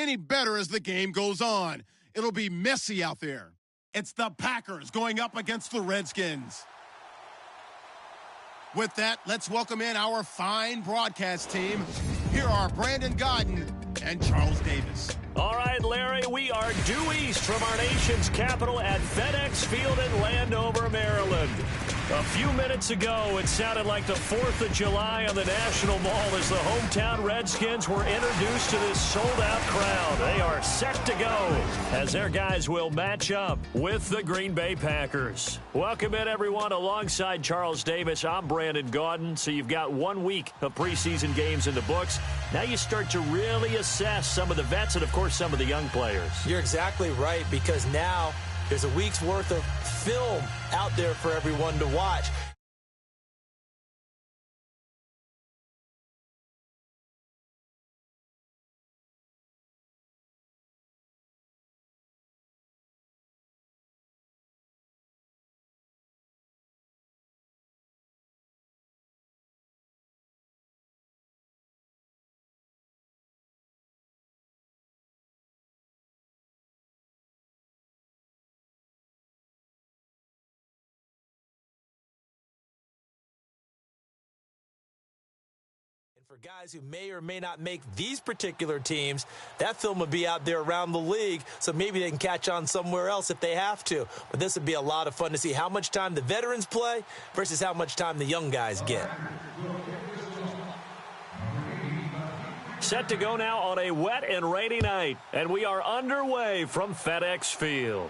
any better as the game goes on. It'll be messy out there. It's the Packers going up against the Redskins. With that, let's welcome in our fine broadcast team. Here are Brandon Godden and Charles Davis. All right, Larry, we are due east from our nation's capital at FedEx Field in Landover, Maryland. A few minutes ago, it sounded like the 4th of July on the National Mall as the hometown Redskins were introduced to this sold-out crowd. They are set to go as their guys will match up with the Green Bay Packers. Welcome in, everyone. Alongside Charles Davis, I'm Brandon Gaudin. So you've got 1 week of preseason games in the books. Now you start to really assess some of the vets and, of course, some of the young players. You're exactly right, because now there's a week's worth of film out there for everyone to watch. For guys who may or may not make these particular teams, that film will be out there around the league, so maybe they can catch on somewhere else if they have to. But this would be a lot of fun to see how much time the veterans play versus how much time the young guys get. Set to go now on a wet and rainy night, and we are underway from FedEx Field.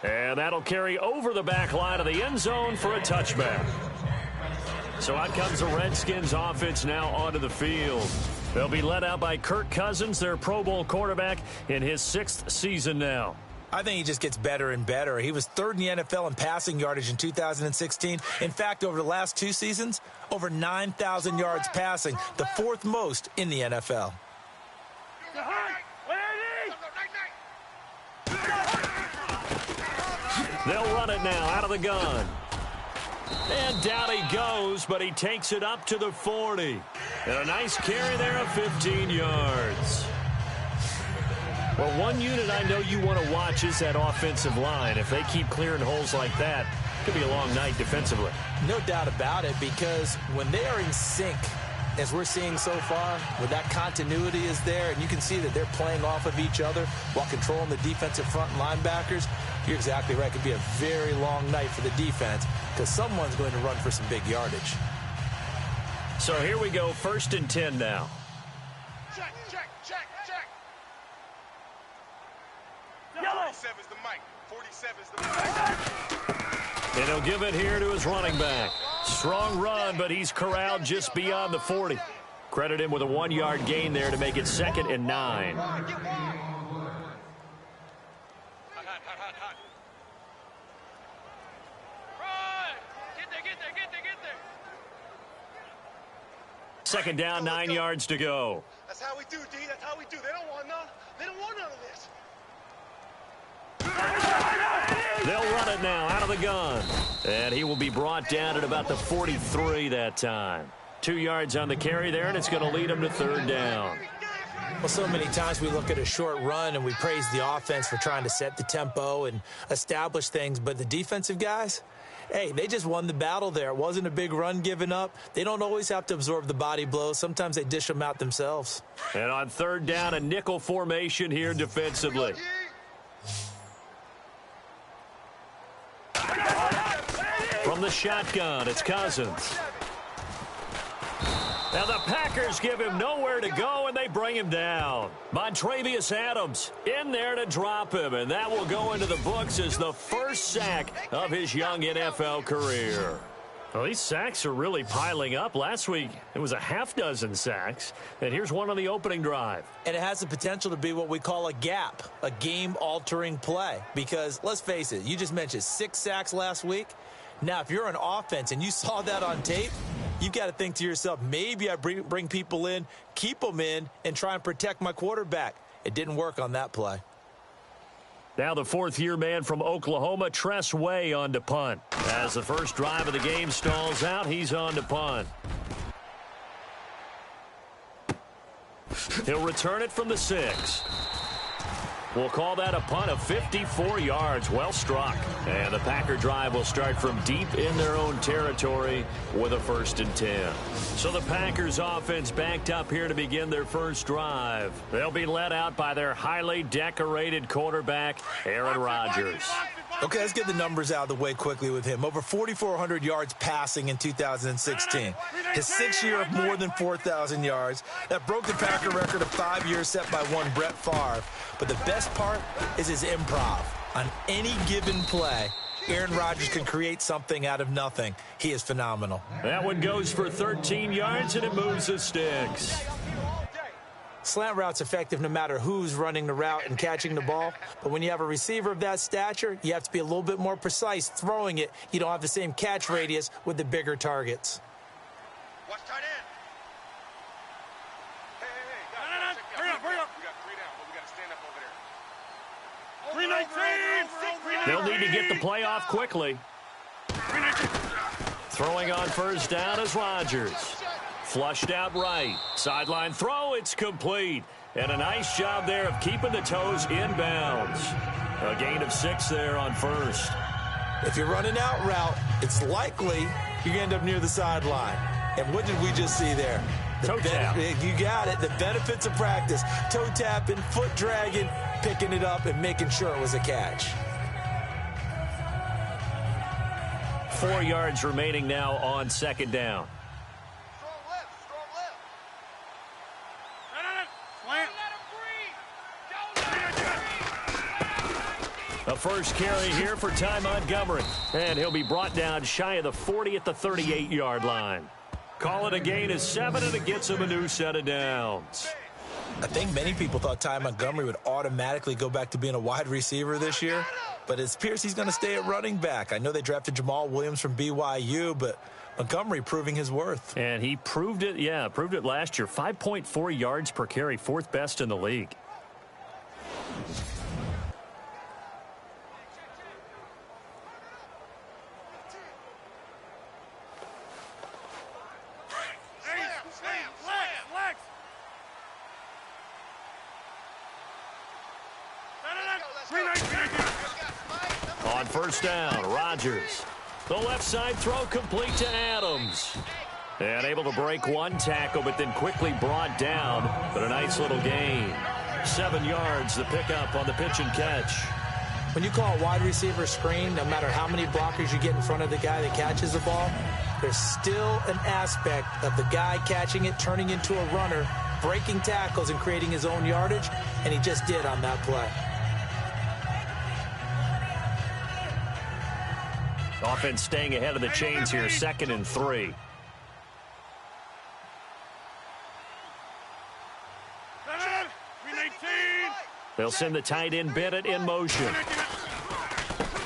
And that'll carry over the back line of the end zone for a touchback. So out comes the Redskins offense now onto the field. They'll be led out by Kirk Cousins, their Pro Bowl quarterback, in his 6th season now. I think he just gets better and better. He was 3rd in the NFL in passing yardage in 2016. In fact, over the last 2 seasons, over 9,000 yards passing, the 4th most in the NFL. They'll run it now out of the gun. And down he goes, but he takes it up to the 40. And a nice carry there of 15 yards. Well, one unit I know you want to watch is that offensive line. If they keep clearing holes like that, it could be a long night defensively. No doubt about it, because when they are in sync, as we're seeing so far, where that continuity is there, and you can see that they're playing off of each other while controlling the defensive front and linebackers, you're exactly right. It could be a very long night for the defense because someone's going to run for some big yardage. So here we go, 1st and 10 now. Check. 47's the mic. 47's the mic. And he'll give it here to his running back. Strong run, but he's corralled just beyond the 40. Credit him with a 1-yard gain there to make it 2nd and 9. Hot. Run! Get there. 2nd down, 9 yards to go. That's how we do, D. That's how we do. They don't want none of this. They'll run it now out of the gun. And he will be brought down at about the 43 that time. 2 yards on the carry there, and it's going to lead him to 3rd down. Well, so many times we look at a short run and we praise the offense for trying to set the tempo and establish things, but the defensive guys, hey, they just won the battle there. It wasn't a big run given up. They don't always have to absorb the body blows. Sometimes they dish them out themselves. And on 3rd down, a nickel formation here defensively. From the shotgun, it's Cousins. Now the Packers give him nowhere to go, and they bring him down. Montravius Adams in there to drop him, and that will go into the books as the first sack of his young NFL career. Well, these sacks are really piling up. Last week, it was a half-dozen sacks, and here's one on the opening drive. And it has the potential to be what we call a gap, a game-altering play. Because, let's face it, you just mentioned 6 sacks last week. Now, if you're an offense and you saw that on tape, you've got to think to yourself, maybe I bring people in, keep them in, and try and protect my quarterback. It didn't work on that play. Now the 4th-year man from Oklahoma, Tress Way, on to punt. As the first drive of the game stalls out, he's on to punt. He'll return it from the 6. We'll call that a punt of 54 yards. Well struck. And the Packer drive will start from deep in their own territory with a 1st and 10. So the Packers offense backed up here to begin their first drive. They'll be led out by their highly decorated quarterback, Aaron Rodgers. Okay, let's get the numbers out of the way quickly with him. Over 4,400 yards passing in 2016. His 6th year of more than 4,000 yards. That broke the Packer record of 5 years set by one Brett Favre. But the best part is his improv. On any given play, Aaron Rodgers can create something out of nothing. He is phenomenal. That one goes for 13 yards, and it moves the sticks. Slant route's effective no matter who's running the route and catching the ball. But when you have a receiver of that stature, you have to be a little bit more precise throwing it. You don't have the same catch radius with the bigger targets. Watch tight end. Hey, guys, hurry up. We got 3 down, but we got to stand up over there. 319. They'll need to get the play off quickly. Throwing on 1st down is Rodgers. Flushed out right. Sideline throw, it's complete. And a nice job there of keeping the toes inbounds. A gain of 6 there on 1st. If you're running out route, it's likely you're going to end up near the sideline. And what did we just see there? Toe tap. You got it. The benefits of practice. Toe tapping, foot dragging, picking it up, and making sure it was a catch. 4 yards remaining now on 2nd down. Strong left. A first carry here for Ty Montgomery. And he'll be brought down shy of the 40 at the 38-yard line. Call it a gain of 7, and it gets him a new set of downs. I think many people thought Ty Montgomery would automatically go back to being a wide receiver this year. But it appears he's going to stay at running back. I know they drafted Jamal Williams from BYU, but Montgomery proving his worth. And he proved it, proved it last year. 5.4 yards per carry, 4th best in the league. On 1st down, Rodgers. The left side throw complete to Adams. And able to break one tackle, but then quickly brought down. But a nice little gain. 7 yards, the pickup on the pitch and catch. When you call a wide receiver screen, no matter how many blockers you get in front of the guy that catches the ball, there's still an aspect of the guy catching it, turning into a runner, breaking tackles and creating his own yardage, and he just did on that play. Offense staying ahead of the chains here, 2nd and 3. They'll send the tight end Bennett in motion.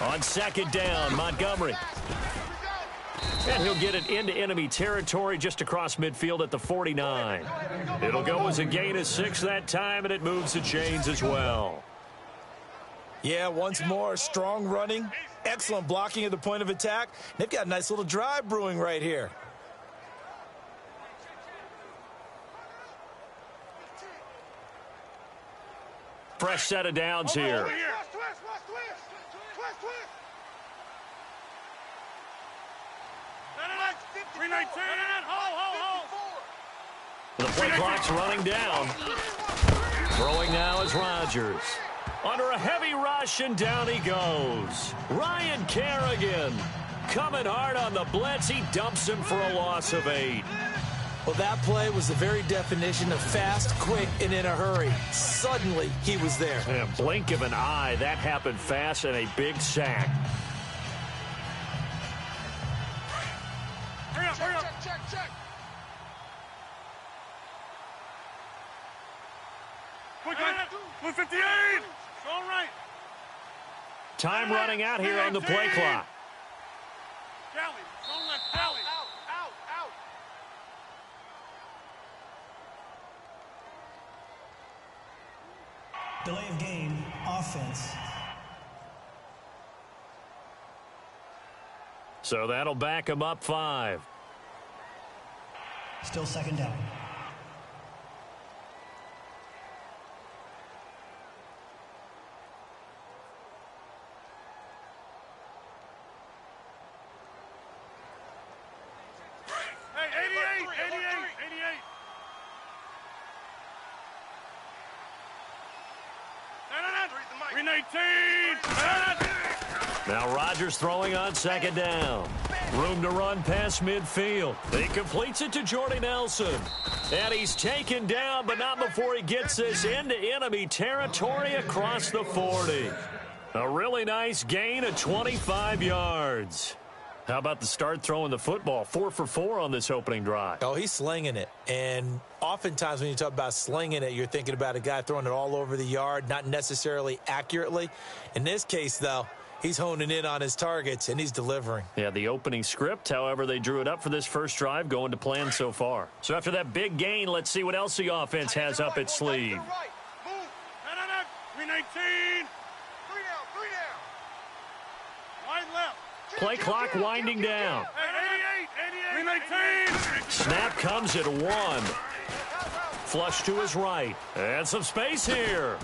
On 2nd down, Montgomery. And he'll get it into enemy territory just across midfield at the 49. It'll go as a gain of 6 that time, and it moves the chains as well. Yeah, once more, strong running, excellent blocking at the point of attack. They've got a nice little drive brewing right here. Fresh set of downs here. Twist. The play clock's running down. Throwing now is Rodgers. Under a heavy rush, and down he goes. Ryan Kerrigan coming hard on the blitz. He dumps him for a loss of 8. Well, that play was the very definition of fast, quick, and in a hurry. Suddenly, he was there. In a blink of an eye, that happened fast, and a big sack. Check. Quick, 158. All right. Time running out here on the play clock. Out. Delay of game, offense. So that'll back him up 5. Still 2nd down. Now Rodgers throwing on second down. Room to run past midfield. He completes it to Jordy Nelson. And he's taken down, but not before he gets this into enemy territory across the 40. A really nice gain of 25 yards. How about the start throwing the football? 4 for 4 on this opening drive. Oh, he's slinging it. And oftentimes when you talk about slinging it, you're thinking about a guy throwing it all over the yard, not necessarily accurately. In this case, though, he's honing in on his targets, and he's delivering. Yeah, the opening script, however, they drew it up for this first drive, going to plan so far. So after that big gain, let's see what else the offense has up its sleeve. 319. Wide left. Play clock winding down. 319. Snap comes at 1. Flush to his right. And some space here.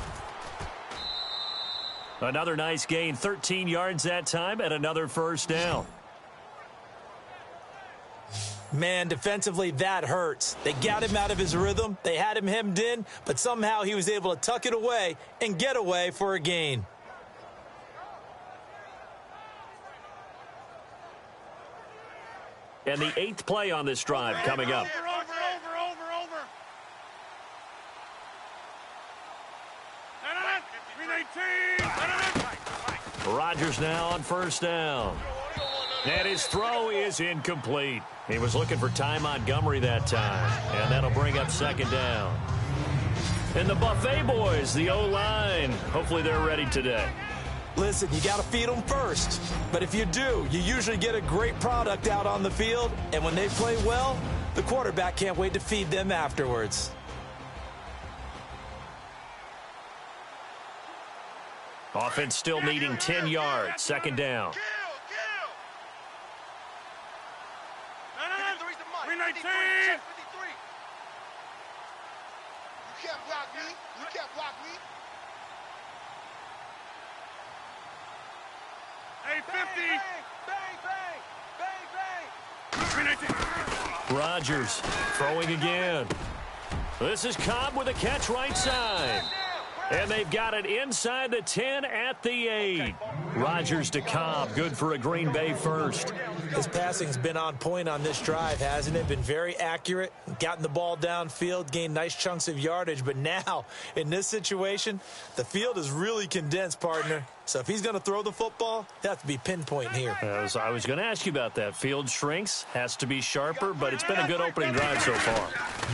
Another nice gain, 13 yards that time, and another first down. Man, defensively, that hurts. They got him out of his rhythm. They had him hemmed in, but somehow he was able to tuck it away and get away for a gain. And the 8th play on this drive coming up. Over. 319. Rodgers now on first down. And his throw is incomplete. He was looking for Ty Montgomery that time. And that'll bring up second down. And the Buffet boys, the O-line, hopefully they're ready today. Listen, you got to feed them first. But if you do, you usually get a great product out on the field. And when they play well, the quarterback can't wait to feed them afterwards. Offense still needing 10 yards. Second down. 319. You can't block me. You can't block me. Hey, 50. Bang. 319. Rodgers throwing again. This is Cobb with a catch right side. And they've got it inside the 10 at the 8. Rodgers to Cobb, good for a Green Bay first. His passing's been on point on this drive, hasn't it? Been very accurate, gotten the ball downfield, gained nice chunks of yardage. But now, in this situation, the field is really condensed, partner. So if he's going to throw the football, he'll have to be pinpoint here. I was going to ask you about that. Field shrinks, has to be sharper, but it's been a good opening drive so far.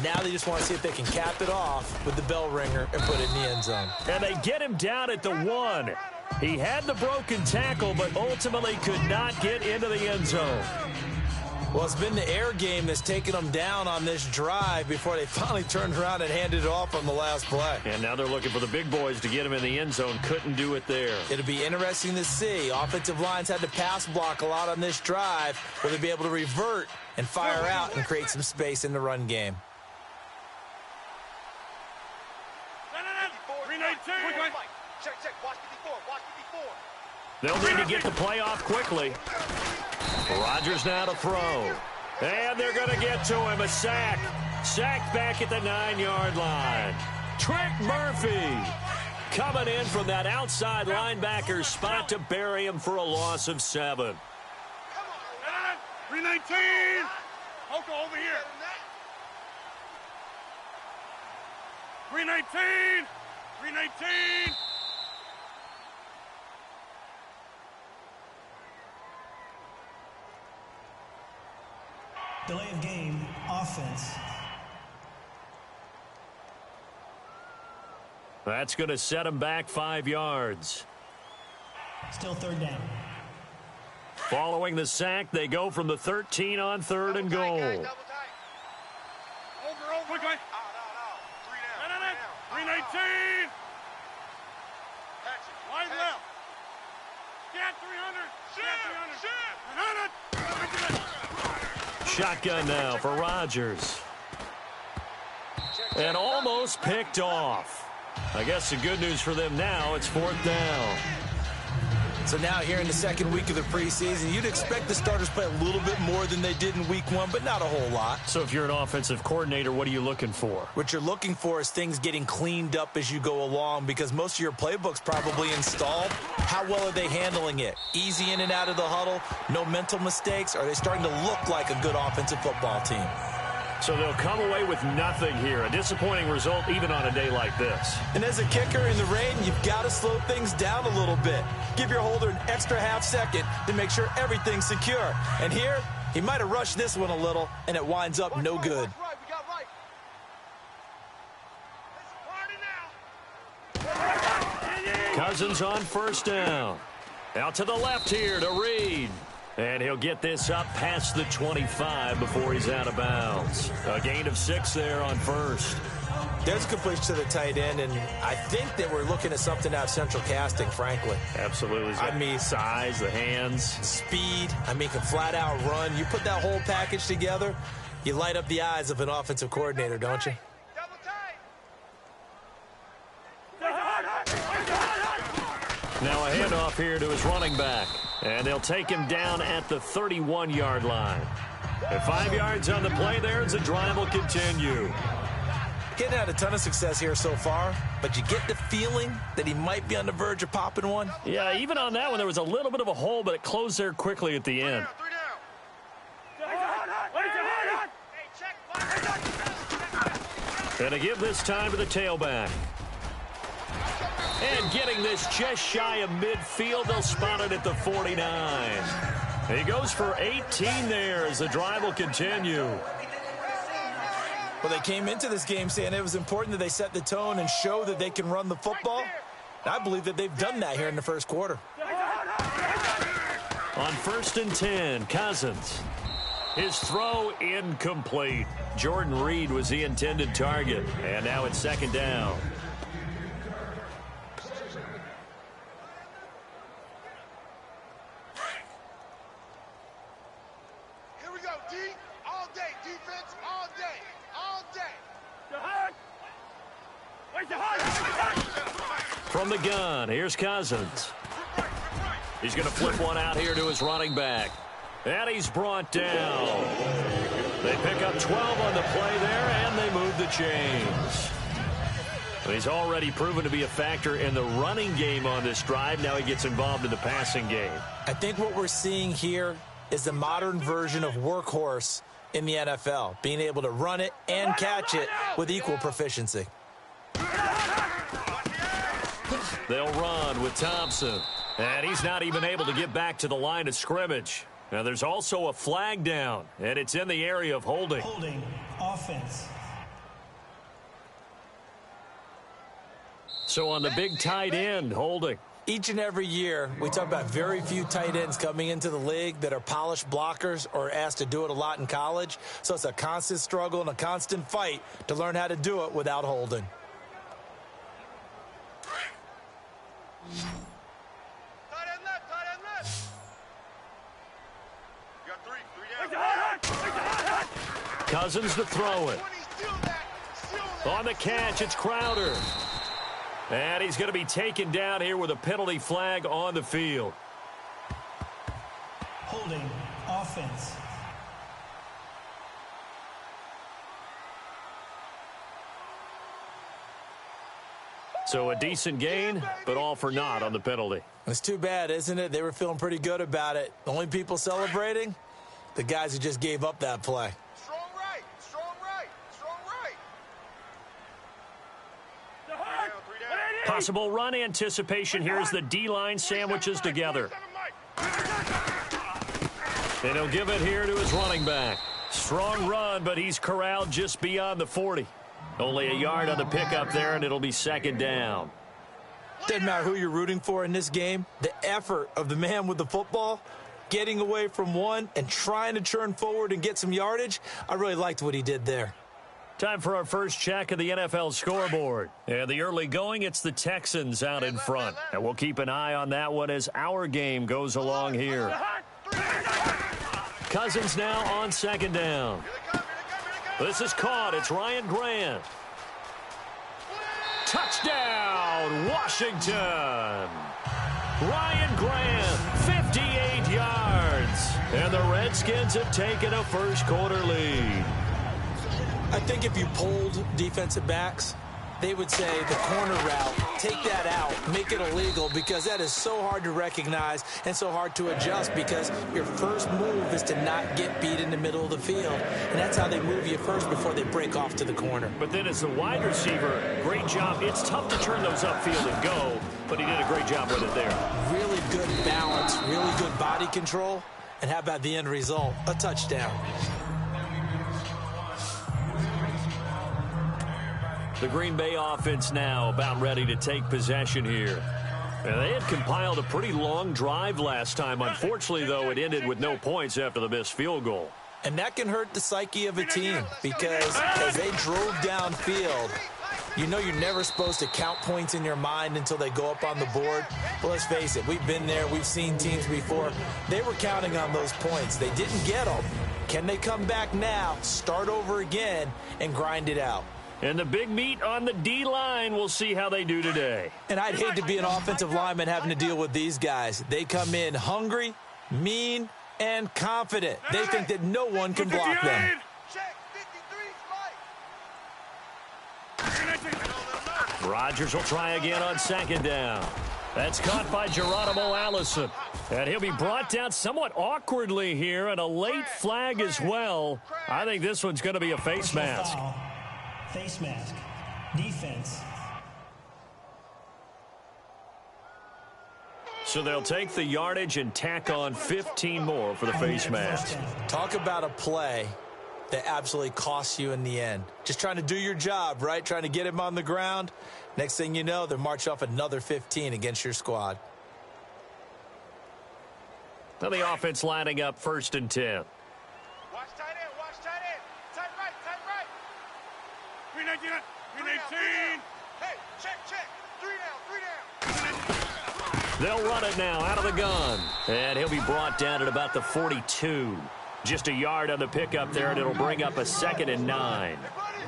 Now they just want to see if they can cap it off with the bell ringer and put it in the end zone. And they get him down at the 1. He had the broken tackle, but ultimately could not get into the end zone. Well, it's been the air game that's taken them down on this drive before they finally turned around and handed it off on the last play. And now they're looking for the big boys to get him in the end zone. Couldn't do it there. It'll be interesting to see. Offensive lines had to pass block a lot on this drive. Will they be able to revert and fire out and create some space in the run game? 319. Check. Watch 54. They'll need to get the play off quickly. Rodgers now to throw. And they're going to get to him. A sack. Sacked back at the 9-yard line. Trent Murphy coming in from that outside linebacker spot to bury him for a loss of 7. 319. Hoka over here. 319. 319. Delay of game, offense. That's going to set him back 5 yards. Still third down. Following the sack, they go from the 13 on 3rd and goal. Over. Quick. 319. Wide left. Scat 300. 300. Shotgun now for Rodgers. And almost picked off. I guess the good news for them now, it's 4th down. So now here in the second week of the preseason, you'd expect the starters play a little bit more than they did in week one, but not a whole lot. So if you're an offensive coordinator, what are you looking for? What you're looking for is things getting cleaned up as you go along, because most of your playbook's probably installed. How well are they handling it? Easy in and out of the huddle, no mental mistakes? Are they starting to look like a good offensive football team? So they'll come away with nothing here. A disappointing result even on a day like this. And as a kicker in the rain, you've got to slow things down a little bit. Give your holder an extra half second to make sure everything's secure. And here, he might have rushed this one a little, and it winds up no good. Cousins on first down. Out to the left here to Reed. And he'll get this up past the 25 before he's out of bounds. A gain of 6 there on first. There's a completion to the tight end, and I think that we're looking at something out of central casting, frankly. Absolutely. I mean, size, the hands. Speed. I mean, can flat out run. You put that whole package together, you light up the eyes of an offensive coordinator, don't you? Now a handoff here to his running back. And they'll take him down at the 31-yard line. And 5 yards on the play there as the drive will continue. Getting had a ton of success here so far, but you get the feeling that he might be on the verge of popping one. Yeah, even on that one, there was a little bit of a hole, but it closed there quickly at the end. And to give this time to the tailback. And getting this just shy of midfield, they'll spot it at the 49. He goes for 18 there as the drive will continue. Well, they came into this game saying it was important that they set the tone and show that they can run the football. I believe that they've done that here in the first quarter. On 1st and 10, Cousins. His throw incomplete. Jordan Reed was the intended target. And now it's 2nd down. From the gun, here's Cousins. He's going to flip one out here to his running back. And he's brought down. They pick up 12 on the play there, and they move the chains. But he's already proven to be a factor in the running game on this drive. Now he gets involved in the passing game. I think what we're seeing here is the modern version of workhorse in the NFL, being able to run it and catch it with equal proficiency. They'll run with Thompson. And he's not even able to get back to the line of scrimmage. Now there's also a flag down, and it's in the area of holding. Holding, offense. So on the big tight end, holding. Each and every year, we talk about very few tight ends coming into the league that are polished blockers or asked to do it a lot in college. So it's a constant struggle and a constant fight to learn how to do it without holding. Cousins to throw it. On the catch, it's Crowder. And he's going to be taken down here with a penalty flag on the field. Holding, offense. So a decent gain, but all for naught on the penalty. It's too bad, isn't it? They were feeling pretty good about it. The only people celebrating, the guys who just gave up that play. Strong right, strong right, strong right. Possible run anticipation here as the D-line sandwiches together. And he'll give it here to his running back. Strong run, but he's corralled just beyond the 40. Only a yard on the pickup there, and it'll be 2nd down. Doesn't matter who you're rooting for in this game. The effort of the man with the football, getting away from one and trying to turn forward and get some yardage, I really liked what he did there. Time for our first check of the NFL scoreboard. And the early going, it's the Texans out in front. And we'll keep an eye on that one as our game goes along here. Cousins now on 2nd down. This is caught. It's Ryan Grant. Touchdown, Washington. Ryan Graham, 58 yards. And the Redskins have taken a first-quarter lead. I think if you polled defensive backs, they would say the corner route, take that out, make it illegal, because that is so hard to recognize and so hard to adjust, because your first move is to not get beat in the middle of the field. And that's how they move you first before they break off to the corner. But then as the wide receiver, great job. It's tough to turn those upfield and go, but he did a great job with it there. Really good balance, really good body control. And how about the end result? A touchdown. The Green Bay offense now about ready to take possession here. And they had compiled a pretty long drive last time. Unfortunately, though, it ended with no points after the missed field goal. And that can hurt the psyche of a team, because as they drove downfield, you know you're never supposed to count points in your mind until they go up on the board. But let's face it, we've been there. We've seen teams before. They were counting on those points. They didn't get them. Can they come back now, start over again, and grind it out? And the big meat on the D-line, we'll see how they do today. And I'd hate to be an offensive lineman having to deal with these guys. They come in hungry, mean, and confident. They think that no one can block them. Rodgers will try again on second down. That's caught by Geronimo Allison. And he'll be brought down somewhat awkwardly here, and a late flag as well. I think this one's going to be a face mask. Face mask. Defense. So they'll take the yardage and tack on 15 more for the face mask. Talk about a play that absolutely costs you in the end. Just trying to do your job, right? Trying to get him on the ground. Next thing you know, they're march off another 15 against your squad. Now the offense lining up 1st and 10. Watch tight end, watch tight end. Tight right, tight right. 319, 319. Hey, check. 3 down. They'll run it now out of the gun. And he'll be brought down at about the 42. Just a yard on the pickup there, and it'll bring up a 2nd and 9.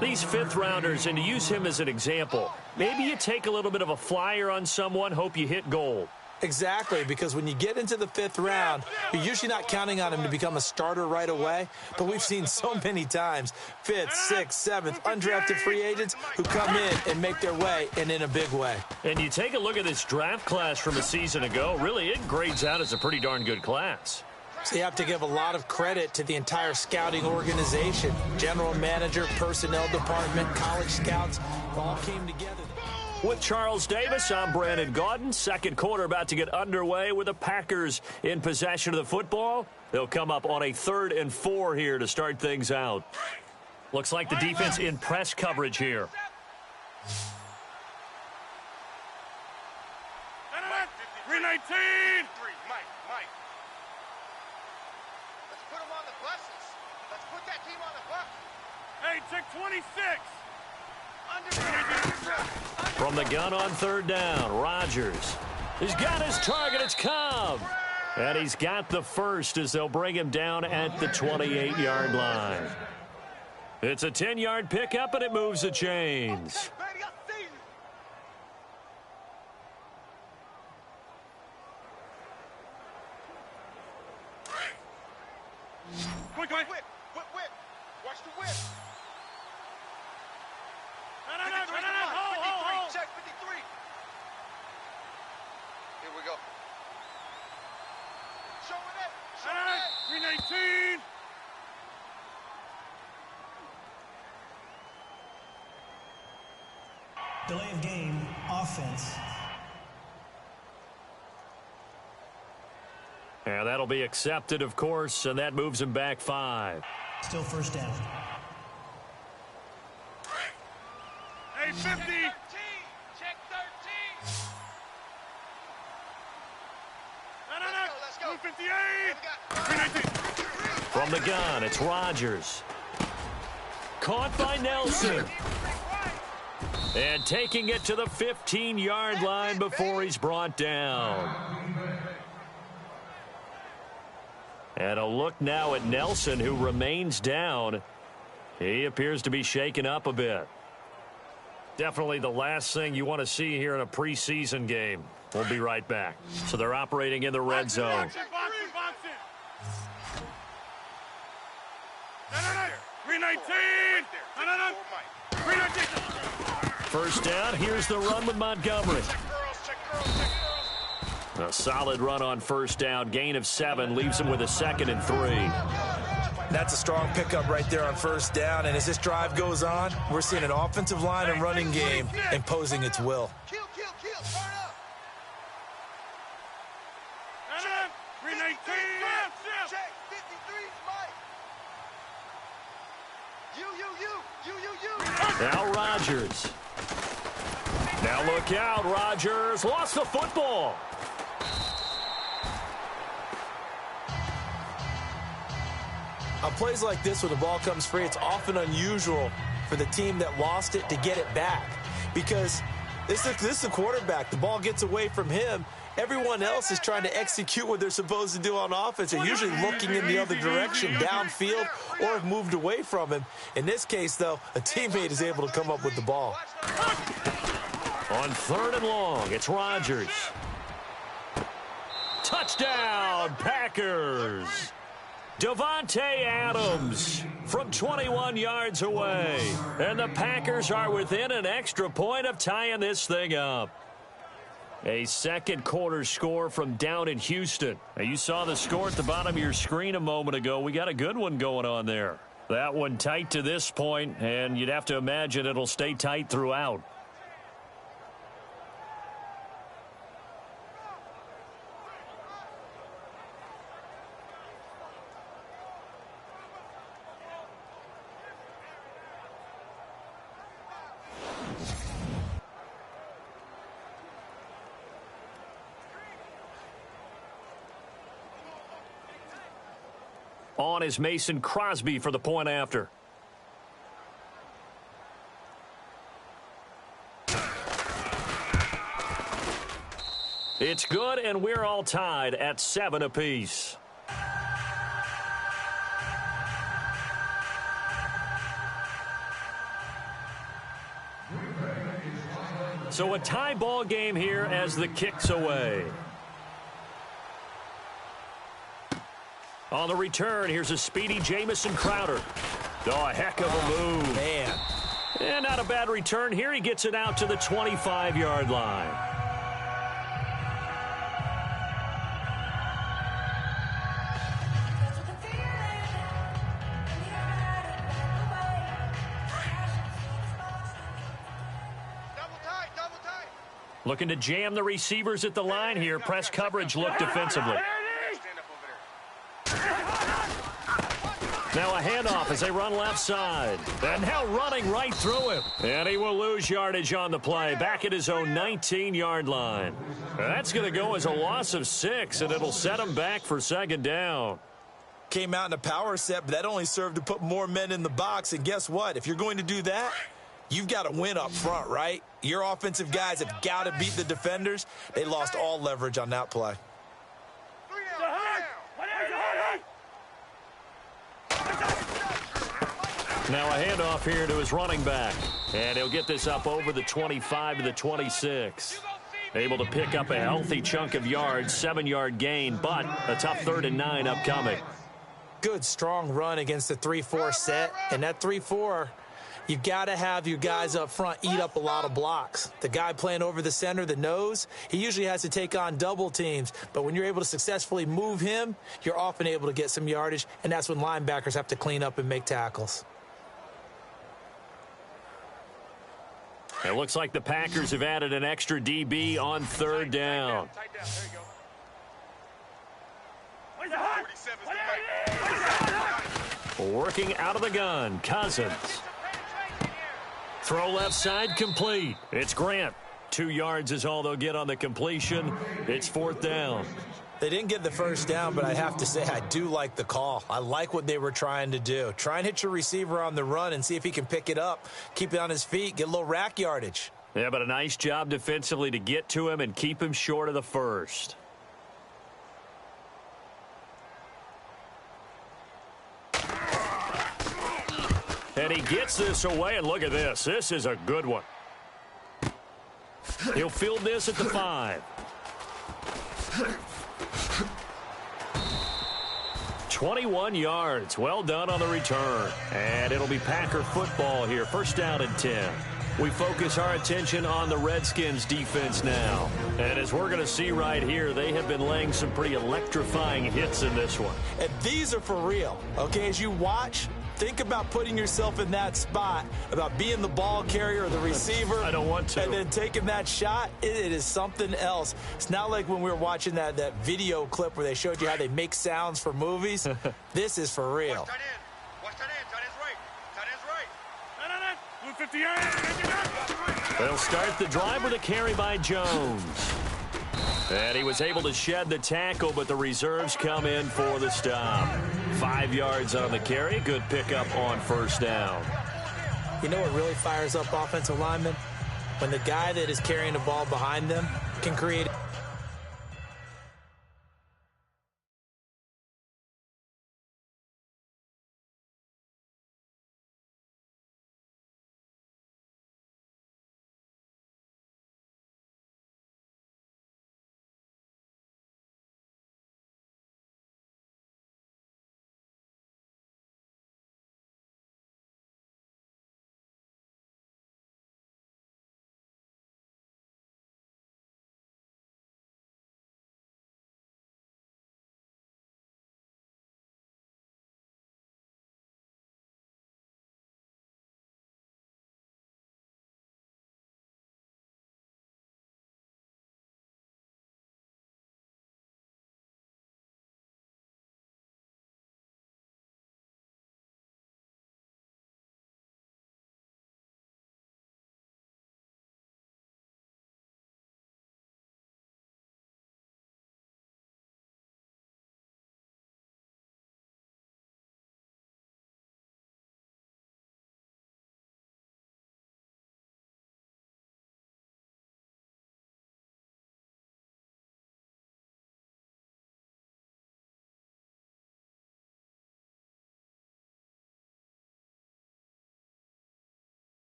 These fifth-rounders, and to use him as an example, maybe you take a little bit of a flyer on someone, hope you hit goal. Exactly, because when you get into the 5th round, you're usually not counting on him to become a starter right away. But we've seen so many times 5th, 6th, 7th, undrafted free agents who come in and make their way, and in a big way. And you take a look at this draft class from a season ago, really it grades out as a pretty darn good class. So you have to give a lot of credit to the entire scouting organization. General manager, personnel department, college scouts, all came together. With Charles Davis, I'm Brandon Gaudin. Second quarter about to get underway with the Packers in possession of the football. They'll come up on a 3rd and 4 here to start things out. Looks like the defense in press coverage here. 319. Mike. Let's put them on the buses. Let's put that team on the bus. Hey, check 26. From the gun on 3rd down, Rodgers. He's got his target. It's Cobb. And he's got the first as they'll bring him down at the 28-yard line. It's a 10-yard pickup, and it moves the chains. Quick. Watch the whip. No. Check 53. Here we go. Showing it. 319. Delay of game. Offense. And that'll be accepted, of course, and that moves him back 5. Still 1st down. Hey, 50. Check 13. Check 13. Let's go. 258. 319. From the gun, it's Rodgers. Caught by Nelson. And taking it to the 15-yard line before he's brought down. And a look now at Nelson, who remains down. He appears to be shaken up a bit. Definitely the last thing you want to see here in a preseason game. We'll be right back. So they're operating in the red zone. Boxing. 319. 319. First down, here's the run with Montgomery. A solid run on first down. Gain of 7 leaves him with a 2nd and 3. That's a strong pickup right there on first down. And as this drive goes on, we're seeing an offensive line and running game imposing its will. Kill, turn up. 319. Check, 53's Mike. You. Now Rodgers. Now look out, Rodgers lost the football. On plays like this where the ball comes free, it's often unusual for the team that lost it to get it back. Because this is the quarterback. The ball gets away from him. Everyone else is trying to execute what they're supposed to do on offense. They're usually looking in the other direction, downfield, or have moved away from him. In this case, though, a teammate is able to come up with the ball. On 3rd and long, it's Rodgers. Touchdown, Packers. Davante Adams from 21 yards away. And the Packers are within an extra point of tying this thing up. A second quarter score from down in Houston. Now, you saw the score at the bottom of your screen a moment ago. We got a good one going on there. That one tight to this point, and you'd have to imagine it'll stay tight throughout. On is Mason Crosby for the point after. It's good, and we're all tied at 7 apiece. So a tie ball game here as the kick's away. On the return, here's a speedy Jamison Crowder. Oh, a heck of a move. Man. And not a bad return here. He gets it out to the 25-yard line. Double tight. Looking to jam the receivers at the line here. Press coverage look defensively. Now a handoff as they run left side. And now running right through him. And he will lose yardage on the play. Back at his own 19-yard line. That's going to go as a loss of 6, and it'll set him back for 2nd down. Came out in a power set, but that only served to put more men in the box. And guess what? If you're going to do that, you've got to win up front, right? Your offensive guys have got to beat the defenders. They lost all leverage on that play. Now a handoff here to his running back. And he'll get this up over the 25 to the 26. Able to pick up a healthy chunk of yards, 7-yard gain, but a tough 3rd and 9 upcoming. Good, strong run against the 3-4 set. And that 3-4, you've got to have your guys up front eat up a lot of blocks. The guy playing over the center, the nose, he usually has to take on double teams. But when you're able to successfully move him, you're often able to get some yardage, and that's when linebackers have to clean up and make tackles. It looks like the Packers have added an extra DB on 3rd down. Working out of the gun, Cousins. Throw left side, complete. It's Grant. 2 yards is all they'll get on the completion. It's 4th down. They didn't get the first down, but I have to say I do like the call. I like what they were trying to do. Try and hit your receiver on the run and see if he can pick it up, keep it on his feet, get a little rack yardage. Yeah, but a nice job defensively to get to him and keep him short of the first. And he gets this away, and look at this. This is a good one. He'll field this at the 5. 21 yards. Well done on the return. And it'll be Packer football here. First down and 10. We focus our attention on the Redskins defense now. And as we're going to see right here, they have been laying some pretty electrifying hits in this one. And these are for real. Okay, as you watch, think about putting yourself in that spot, about being the ball carrier or the receiver. I don't want to. And then taking that shot, it is something else. It's not like when we were watching that video clip where they showed you how they make sounds for movies. This is for real. Watch tight end. Watch tight end. Tight end's right. Tight end's right. Blue 58. They'll start the drive with a carry by Jones. And he was able to shed the tackle, but the reserves come in for the stop. 5 yards on the carry. Good pickup on first down. You know what really fires up offensive linemen? When the guy that is carrying the ball behind them can create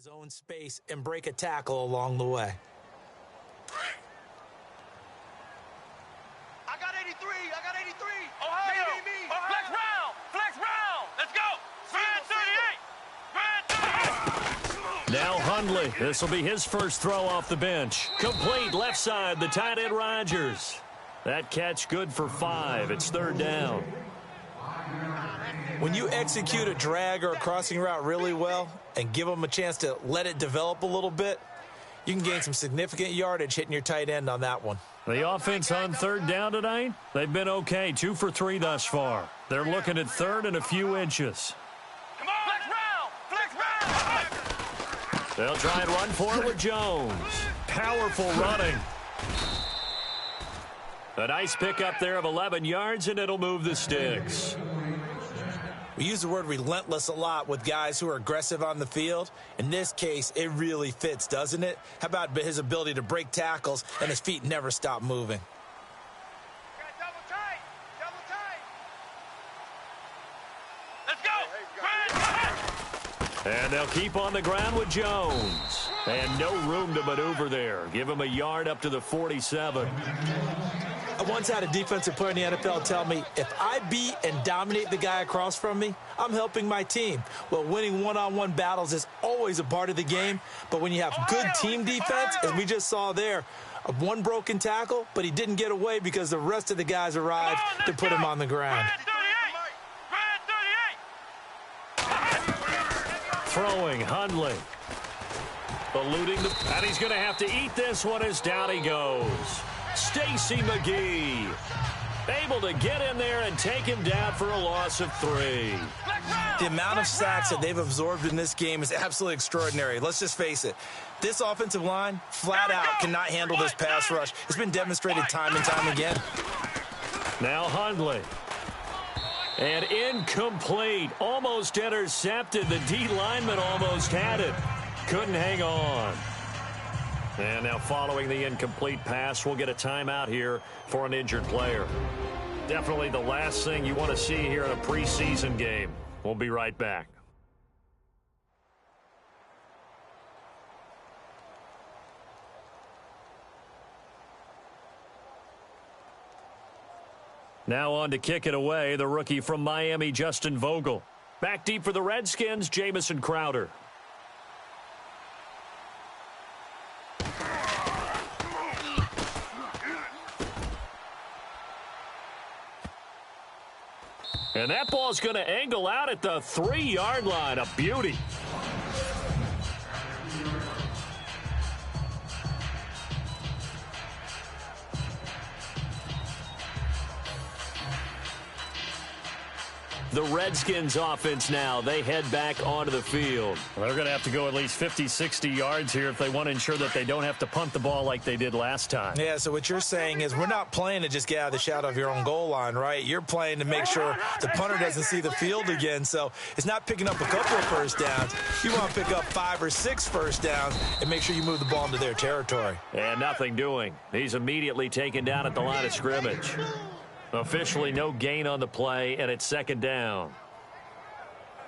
his own space and break a tackle along the way. I got 83. I got 83. Ohio. Me. Flex round. Flex round. Let's go. Spread 38. Now Hundley. This will be his first throw off the bench. Complete left side, the tight end Rodgers. That catch good for 5. It's third down. When you execute a drag or a crossing route really well and give them a chance to let it develop a little bit, you can gain some significant yardage hitting your tight end on that one. The offense on third down tonight, they've been okay, 2 for 3 thus far. They're looking at third and a few inches. Come on. Flex round. They'll try and run for it with Jones. Powerful running. A nice pickup there of 11 yards, and it'll move the sticks. We use the word relentless a lot with guys who are aggressive on the field. In this case, it really fits, doesn't it? How about his ability to break tackles and his feet never stop moving? Double tight. Let's go. And they'll keep on the ground with Jones. And no room to maneuver there. Give him a yard up to the 47. I once had a defensive player in the NFL tell me, if I beat and dominate the guy across from me, I'm helping my team. Well, winning one-on-one battles is always a part of the game, but when you have good team defense, as we just saw there, one broken tackle, but he didn't get away because the rest of the guys arrived to put him on the ground. Throwing, Hundley. Eluding the... And he's going to have to eat this one as down he goes. Stacy McGee able to get in there and take him down for a loss of 3. The amount of sacks that they've absorbed in this game is absolutely extraordinary. Let's just face it. This offensive line, flat out, cannot handle this pass rush. It's been demonstrated time and time again. Now Hundley. And incomplete. Almost intercepted. The D lineman almost had it. Couldn't hang on. And now following the incomplete pass, we'll get a timeout here for an injured player. Definitely the last thing you want to see here in a preseason game. We'll be right back. Now on to kick it away, the rookie from Miami, Justin Vogel. Back deep for the Redskins, Jamison Crowder. And that ball's going to angle out at the 3-yard line. A beauty. The Redskins offense now, they head back onto the field. Well, they're going to have to go at least 50, 60 yards here if they want to ensure that they don't have to punt the ball like they did last time. Yeah, so what you're saying is we're not playing to just get out of the shadow of your own goal line, right? You're playing to make sure the punter doesn't see the field again. So it's not picking up a couple of first downs. You want to pick up 5 or 6 first downs and make sure you move the ball into their territory. And nothing doing. He's immediately taken down at the line of scrimmage. Officially no gain on the play, and it's second down.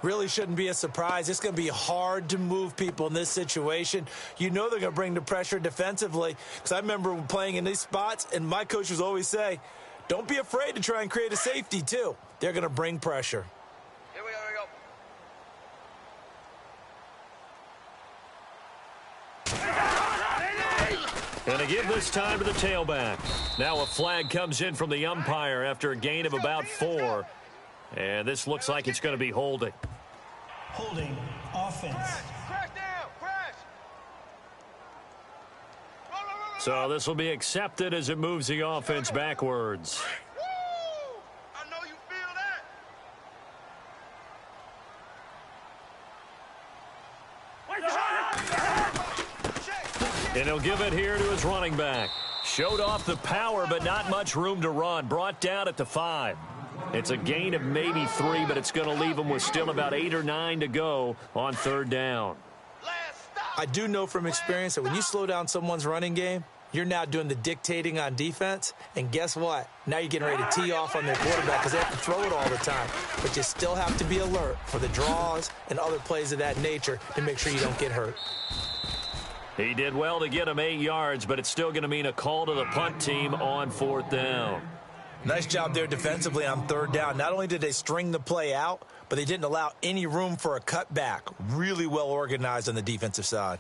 Really shouldn't be a surprise. It's going to be hard to move people in this situation. You know they're going to bring the pressure defensively. Because I remember playing in these spots, and my coaches always say, don't be afraid to try and create a safety, too. They're going to bring pressure. Here we go. And to give this time to the tailback. Now a flag comes in from the umpire after a gain of about 4. And this looks like it's going to be holding. Holding offense. Crash down. Crash. Roll. So this will be accepted as it moves the offense backwards. Woo! I know you feel that. And he'll give it here to his running back. Showed off the power, but not much room to run. Brought down at the 5. It's a gain of maybe 3, but it's going to leave him with still about 8 or 9 to go on third down. I do know from experience that when you slow down someone's running game, you're now doing the dictating on defense, and guess what? Now you're getting ready to tee off on their quarterback because they have to throw it all the time. But you still have to be alert for the draws and other plays of that nature to make sure you don't get hurt. He did well to get him 8 yards, but it's still going to mean a call to the punt team on 4th down. Nice job there defensively on 3rd down. Not only did they string the play out, but they didn't allow any room for a cutback. Really well organized on the defensive side.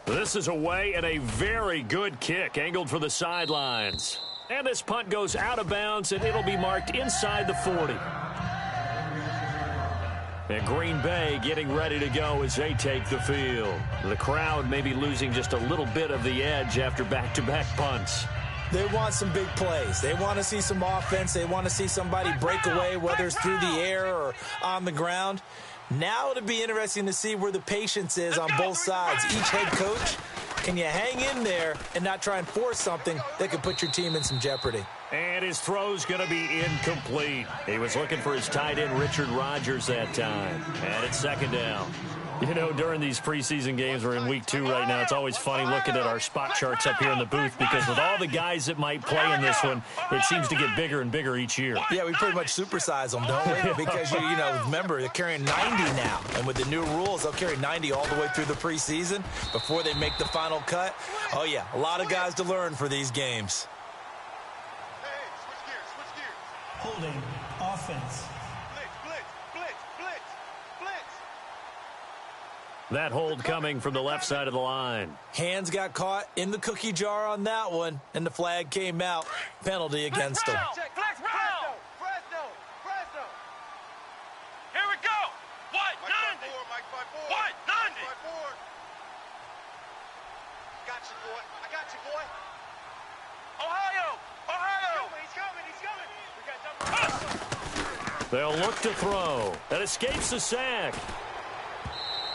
This is away and a very good kick angled for the sidelines. And this punt goes out of bounds, and it'll be marked inside the 40. And Green Bay getting ready to go as they take the field. The crowd may be losing just a little bit of the edge after back-to-back punts. They want some big plays. They want to see some offense. They want to see somebody break away, whether it's through the air or on the ground. Now it'll be interesting to see where the patience is on both sides. Each head coach, can you hang in there and not try and force something that could put your team in some jeopardy? And his throw's going to be incomplete. He was looking for his tight end, Richard Rodgers, that time. And it's 2nd down. You know, during these preseason games, we're in week 2 right now, it's always funny looking at our spot charts up here in the booth because with all the guys that might play in this one, it seems to get bigger and bigger each year. Yeah, we pretty much supersize them, don't we? Because, you know, remember, they're carrying 90 now. And with the new rules, they'll carry 90 all the way through the preseason before they make the final cut. Oh, yeah, a lot of guys to learn for these games. Hey, switch gears, switch gears. Holding offense. Blitz, blitz, blitz, blitz, blitz. That hold coming from the left side of the line. Hands got caught in the cookie jar on that one, and the flag came out. Penalty against them. Check, flex, Fresno. Here we go. What? Mike 5-4. What? 90. Mike 5-4. Got you, boy. I got you, boy. Ohio. He's coming. We got double. They'll look to throw. That escapes the sack.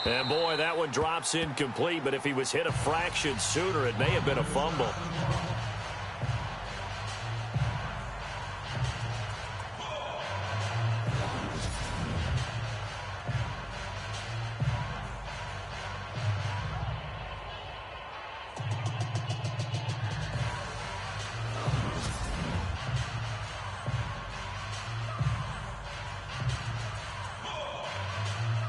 And, boy, that one drops incomplete, but if he was hit a fraction sooner, it may have been a fumble.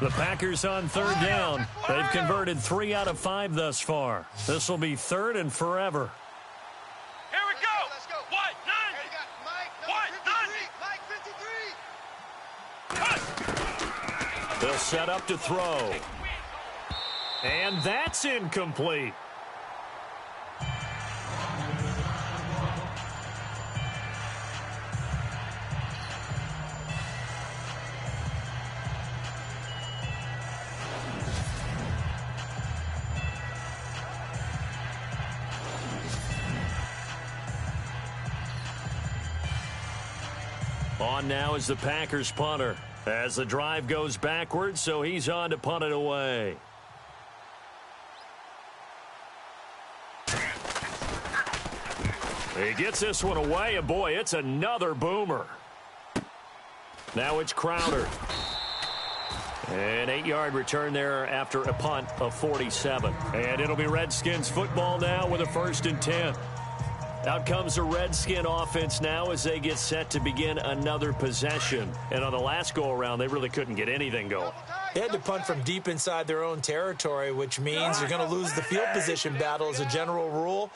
The Packers on 3rd down. They've converted 3 out of 5 thus far. This will be 3rd and forever. Here we go. Let's go. What? 90. Hey, we got Mike, number 53. What? 90. Mike 53. They'll set up to throw. And that's incomplete. On now is the Packers punter as the drive goes backwards, so he's on to punt it away. He gets this one away, and boy, it's another boomer. Now it's Crowder. An 8-yard return there after a punt of 47. And it'll be Redskins football now with a 1st and 10. Out comes the Redskin offense now as they get set to begin another possession. And on the last go-around, they really couldn't get anything going. They had to punt from deep inside their own territory, which means you're going to lose the field position battle as a general rule.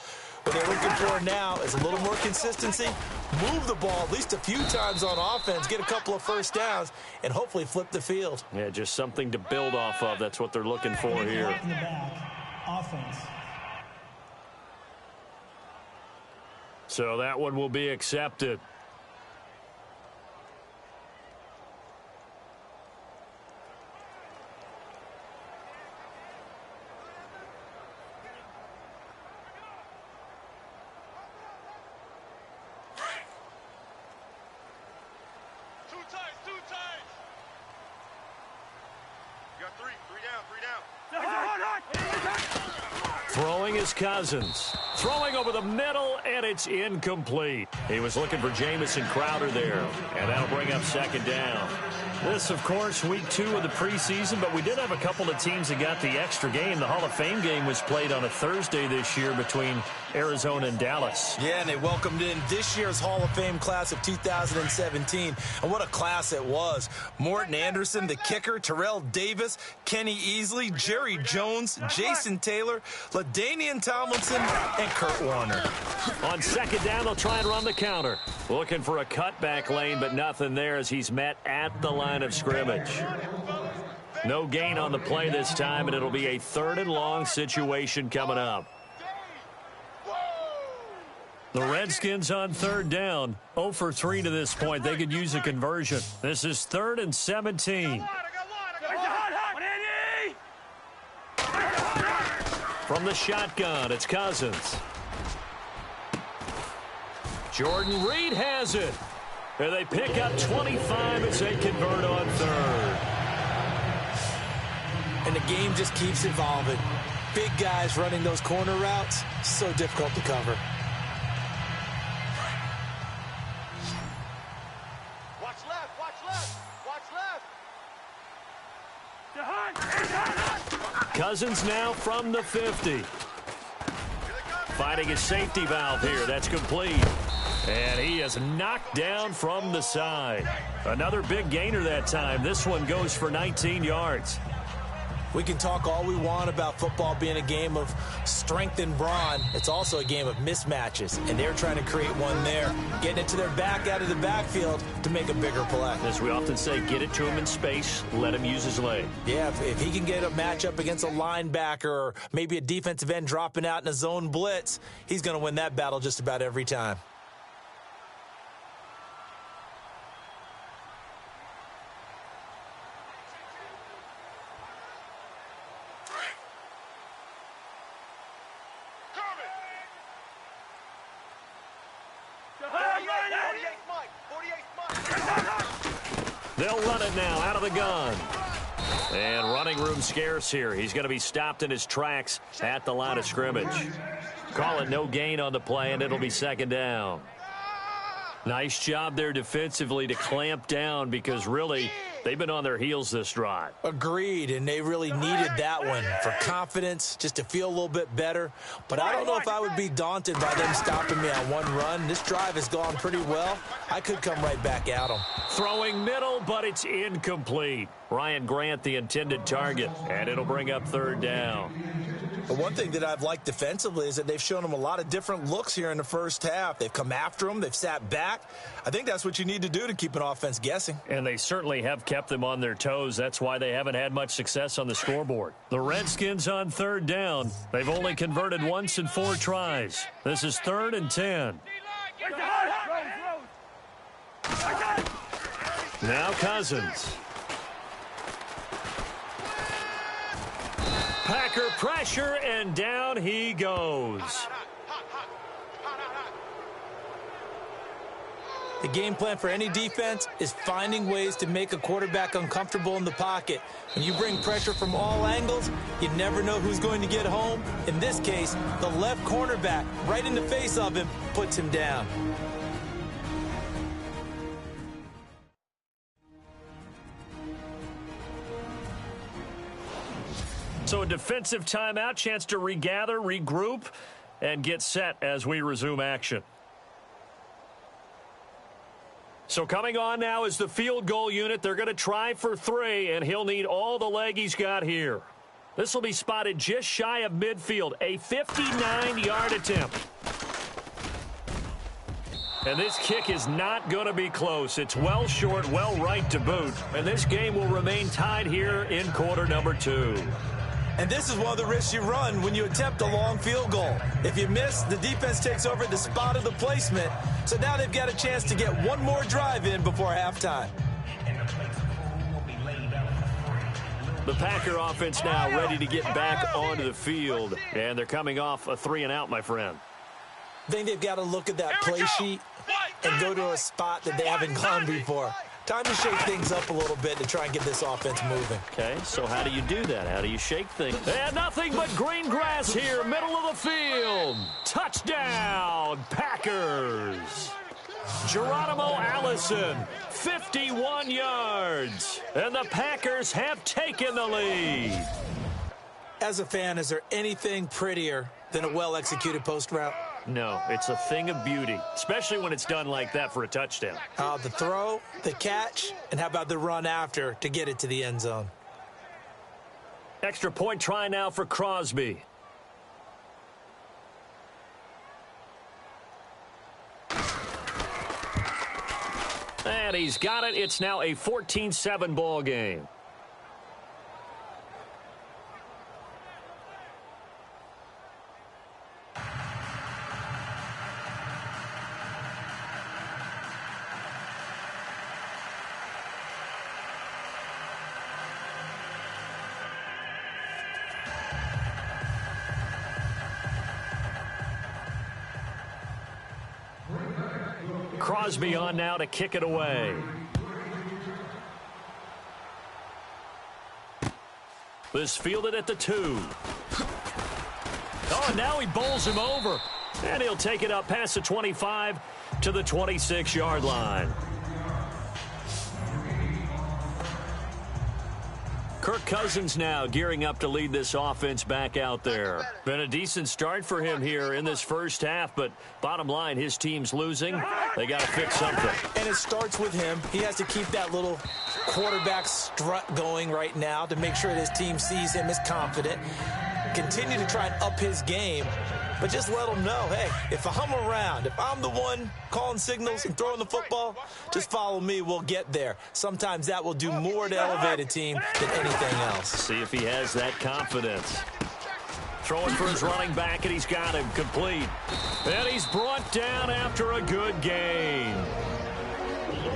What they're looking for now is a little more consistency, move the ball at least a few times on offense, get a couple of 1st downs, and hopefully flip the field. Yeah, just something to build off of. That's what they're looking for here. In the back. Offense. So that one will be accepted. Two times. Throwing is Cousins. Throwing over the middle, and it's incomplete. He was looking for Jamison Crowder there, and that'll bring up second down. This, of course, week 2 of the preseason, but we did have a couple of teams that got the extra game. The Hall of Fame game was played on a Thursday this year between Arizona and Dallas. Yeah, and they welcomed in this year's Hall of Fame class of 2017. And what a class it was. Morton Anderson, the kicker, Terrell Davis, Kenny Easley, Jerry Jones, Jason Taylor, LaDainian Tomlinson, and Kurt Warner. On second down, they'll try and run the counter. Looking for a cutback lane, but nothing there as he's met at the line of scrimmage. No gain on the play this time, and it'll be a 3rd and long situation coming up. The Redskins on 3rd down, 0 for 3 to this point. They could use a conversion. This is 3rd and 17. From the shotgun, it's Cousins. Jordan Reed has it. And they pick up 25 as they convert on 3rd. And the game just keeps evolving. Big guys running those corner routes, so difficult to cover. Watch left, watch left, watch left. Cousins now from the 50. Finding his safety valve here. That's complete. And he is knocked down from the side. Another big gainer that time. This one goes for 19 yards. We can talk all we want about football being a game of strength and brawn. It's also a game of mismatches, and they're trying to create one there, getting it to their back out of the backfield to make a bigger play. As we often say, get it to him in space, let him use his leg. Yeah, if he can get a matchup against a linebacker or maybe a defensive end dropping out in a zone blitz, he's going to win that battle just about every time. They'll run it now out of the gun. And running room scarce here. He's going to be stopped in his tracks at the line of scrimmage. Call it no gain on the play, and it'll be second down. Nice job there defensively to clamp down because really they've been on their heels this drive. Agreed, and they really needed that one for confidence, just to feel a little bit better. But I don't know if I would be daunted by them stopping me on one run. This drive has gone pretty well. I could come right back at them. Throwing middle, but it's incomplete. Ryan Grant, the intended target, and it'll bring up 3rd down. The one thing that I've liked defensively is that they've shown them a lot of different looks here in the first half. They've come after them. They've sat back. I think that's what you need to do to keep an offense guessing. And they certainly have kept them on their toes. That's why they haven't had much success on the scoreboard. The Redskins on 3rd down. They've only converted once in 4 tries. This is 3rd and 10. Now Cousins. Packer pressure, and down he goes. The game plan for any defense is finding ways to make a quarterback uncomfortable in the pocket. When you bring pressure from all angles, you never know who's going to get home. In this case, the left cornerback, right in the face of him, puts him down. So a defensive timeout, chance to regather, regroup, and get set as we resume action. So coming on now is the field goal unit. They're going to try for 3, and he'll need all the leg he's got here. This will be spotted just shy of midfield, a 59-yard attempt. And this kick is not going to be close. It's well short, well right to boot. And this game will remain tied here in quarter number 2. And this is one of the risks you run when you attempt a long field goal. If you miss, the defense takes over at the spot of the placement. So now they've got a chance to get one more drive in before halftime. The Packer offense now ready to get back onto the field. And they're coming off a 3-and-out, my friend. I think they've got to look at that play sheet and go to a spot that they haven't gone before. Time to shake things up a little bit to try and get this offense moving. Okay, so how do you do that? How do you shake things? And nothing but green grass here, middle of the field. Touchdown, Packers. Geronimo Allison, 51 yards. And the Packers have taken the lead. As a fan, is there anything prettier than a well-executed post route? No, it's a thing of beauty, especially when it's done like that for a touchdown. The throw, the catch, and how about the run after to get it to the end zone? Extra point try now for Crosby. And he's got it. It's now a 14-7 ball game. Crosby on now to kick it away. This fielded at the 2. Oh, now he bowls him over. And he'll take it up past the 25 to the 26-yard line. Kirk Cousins now gearing up to lead this offense back out there. Been a decent start for him here in this first half, but bottom line, his team's losing. They got to fix something. And it starts with him. He has to keep that little quarterback strut going right now to make sure that his team sees him as confident. Continue to try and up his game, but just let him know, hey, if I'm around, if I'm the one calling signals and throwing the football, just follow me, we'll get there. Sometimes that will do more to elevate a team than anything else. See if he has that confidence. Throwing for his running back, and he's got him complete. And he's brought down after a good gain.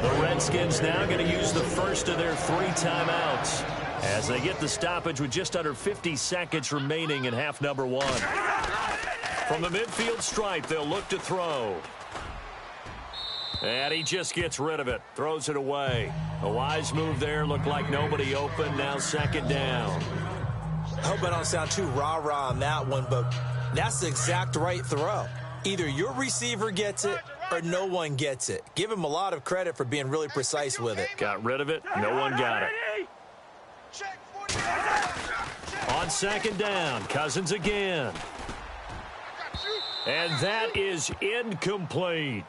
The Redskins now going to use the first of their 3 timeouts as they get the stoppage with just under 50 seconds remaining in half number 1. From the midfield stripe, they'll look to throw. And he just gets rid of it. Throws it away. A wise move there. Looked like nobody open. Now 2nd down. I hope I don't sound too rah-rah on that one, but that's the exact right throw. Either your receiver gets it or no one gets it. Give him a lot of credit for being really precise with it. Got rid of it. No one got it. On 2nd down, Cousins again. And that is incomplete.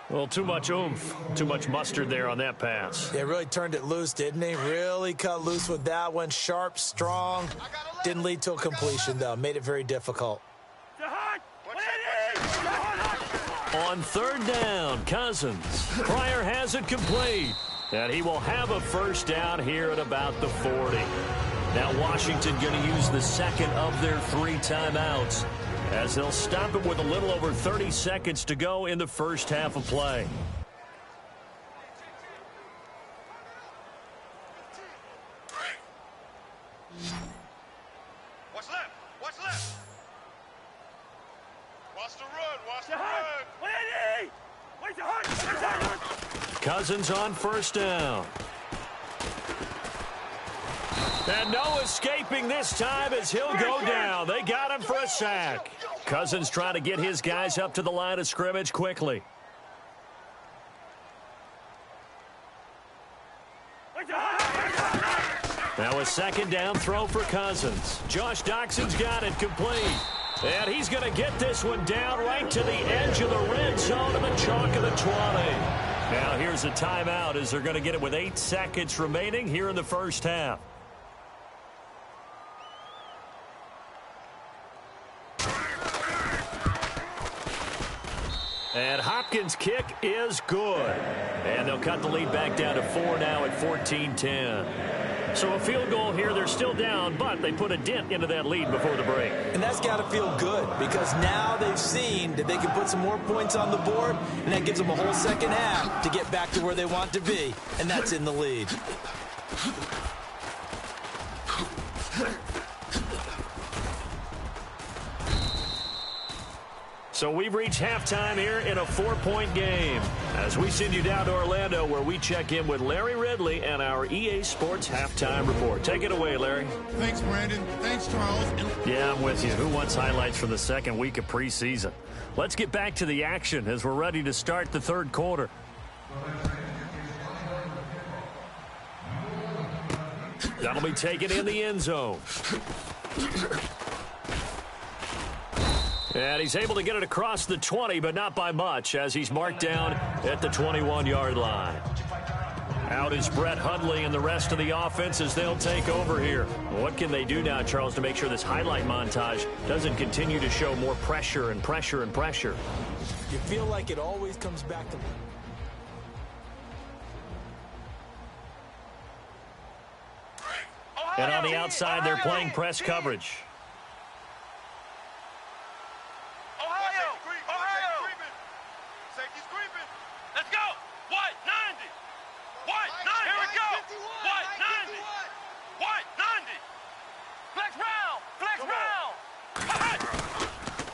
Well, too much oomph, too much mustard there on that pass. They really turned it loose, didn't they? Really cut loose with that one. Sharp, strong. Didn't lead to a completion, though. Made it very difficult. On 3rd down, Cousins. Pryor has it complete. And he will have a first down here at about the 40. Now Washington going to use the 2nd of their 3 timeouts as they'll stop it with a little over 30 seconds to go in the first half of play. What's left? What's left? Watch the run. Watch the run. Cousins on 1st down. And no escaping this time as he'll go down. They got him for a sack. Cousins trying to get his guys up to the line of scrimmage quickly. Now a 2nd down throw for Cousins. Josh Doxson's got it complete. And he's going to get this one down right to the edge of the red zone of the chalk of the 20. Now here's a timeout as they're going to get it with 8 seconds remaining here in the first half. And Hopkins' kick is good. And they'll cut the lead back down to 4 now at 14-10. So a field goal here. They're still down, but they put a dent into that lead before the break. And that's got to feel good because now they've seen that they can put some more points on the board, and that gives them a whole second half to get back to where they want to be, and that's in the lead. So we've reached halftime here in a 4-point game as we send you down to Orlando where we check in with Larry Ridley and our EA Sports Halftime Report. Take it away, Larry. Thanks, Brandon. Thanks, Charles. Yeah, I'm with you. Who wants highlights from the second week of preseason? Let's get back to the action as we're ready to start the third quarter. That'll be taken in the end zone. And he's able to get it across the 20, but not by much, as he's marked down at the 21-yard line. Out is Brett Hundley and the rest of the offense as they'll take over here. What can they do now, Charles, to make sure this highlight montage doesn't continue to show more pressure and pressure and pressure? You feel like it always comes back to... And on the outside, they're playing press coverage.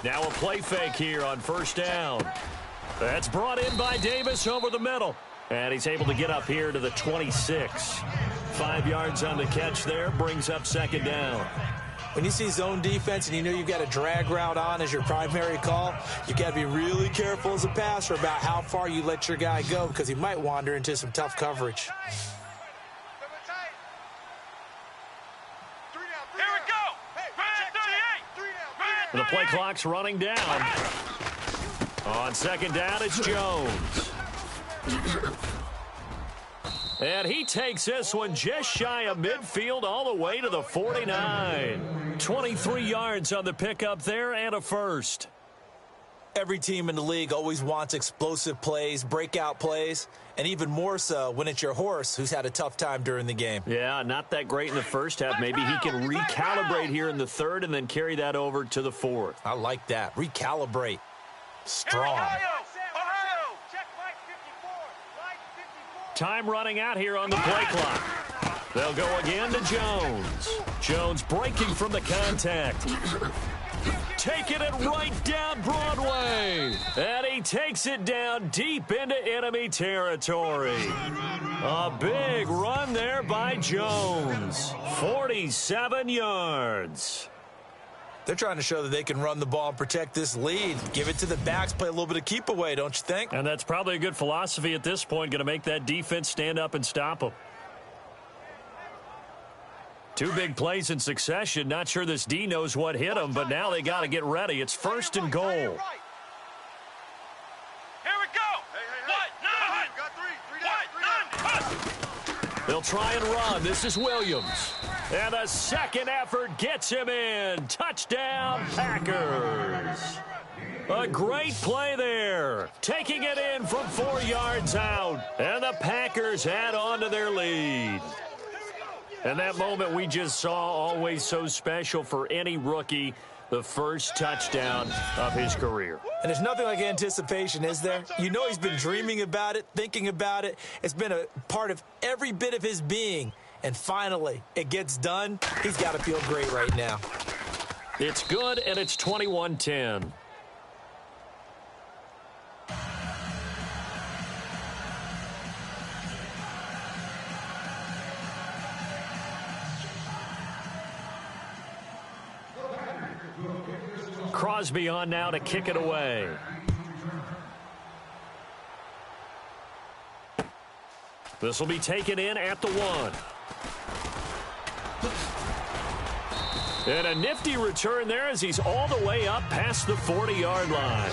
Now a play fake here on first down. That's brought in by Davis over the middle. And he's able to get up here to the 26. 5 yards on the catch there, brings up second down. When you see zone defense and you know you've got a drag route on as your primary call, you got to be really careful as a passer about how far you let your guy go because he might wander into some tough coverage. The play clock's running down. On second down, it's Jones. And he takes this one just shy of midfield all the way to the 49. 23 yards on the pickup there and a first. Every team in the league always wants explosive plays, breakout plays, and even more so when it's your horse who's had a tough time during the game. Yeah, not that great in the first half. Maybe he can recalibrate here in the third and then carry that over to the fourth. I like that. Recalibrate. Strong. Time running out here on the play clock. They'll go again to Jones. Jones breaking from the contact. Taking it right down Broadway. And he takes it down deep into enemy territory. A big run there by Jones. 47 yards. They're trying to show that they can run the ball and protect this lead. Give it to the backs, play a little bit of keep away, don't you think? And that's probably a good philosophy at this point, going to make that defense stand up and stop them. Two big plays in succession. Not sure this D knows what hit him, but now they got to get ready. It's first and goal. Here we go. They'll try and run. This is Williams. And a second effort gets him in. Touchdown, Packers. A great play there. Taking it in from 4 yards out. And the Packers add on to their lead. And that moment we just saw, always so special for any rookie, the first touchdown of his career. And there's nothing like anticipation, is there? You know he's been dreaming about it, thinking about it. It's been a part of every bit of his being. And finally, it gets done. He's got to feel great right now. It's good, and it's 21-10. Crosby on now to kick it away. This will be taken in at the 1. And a nifty return there as he's all the way up past the 40-yard line.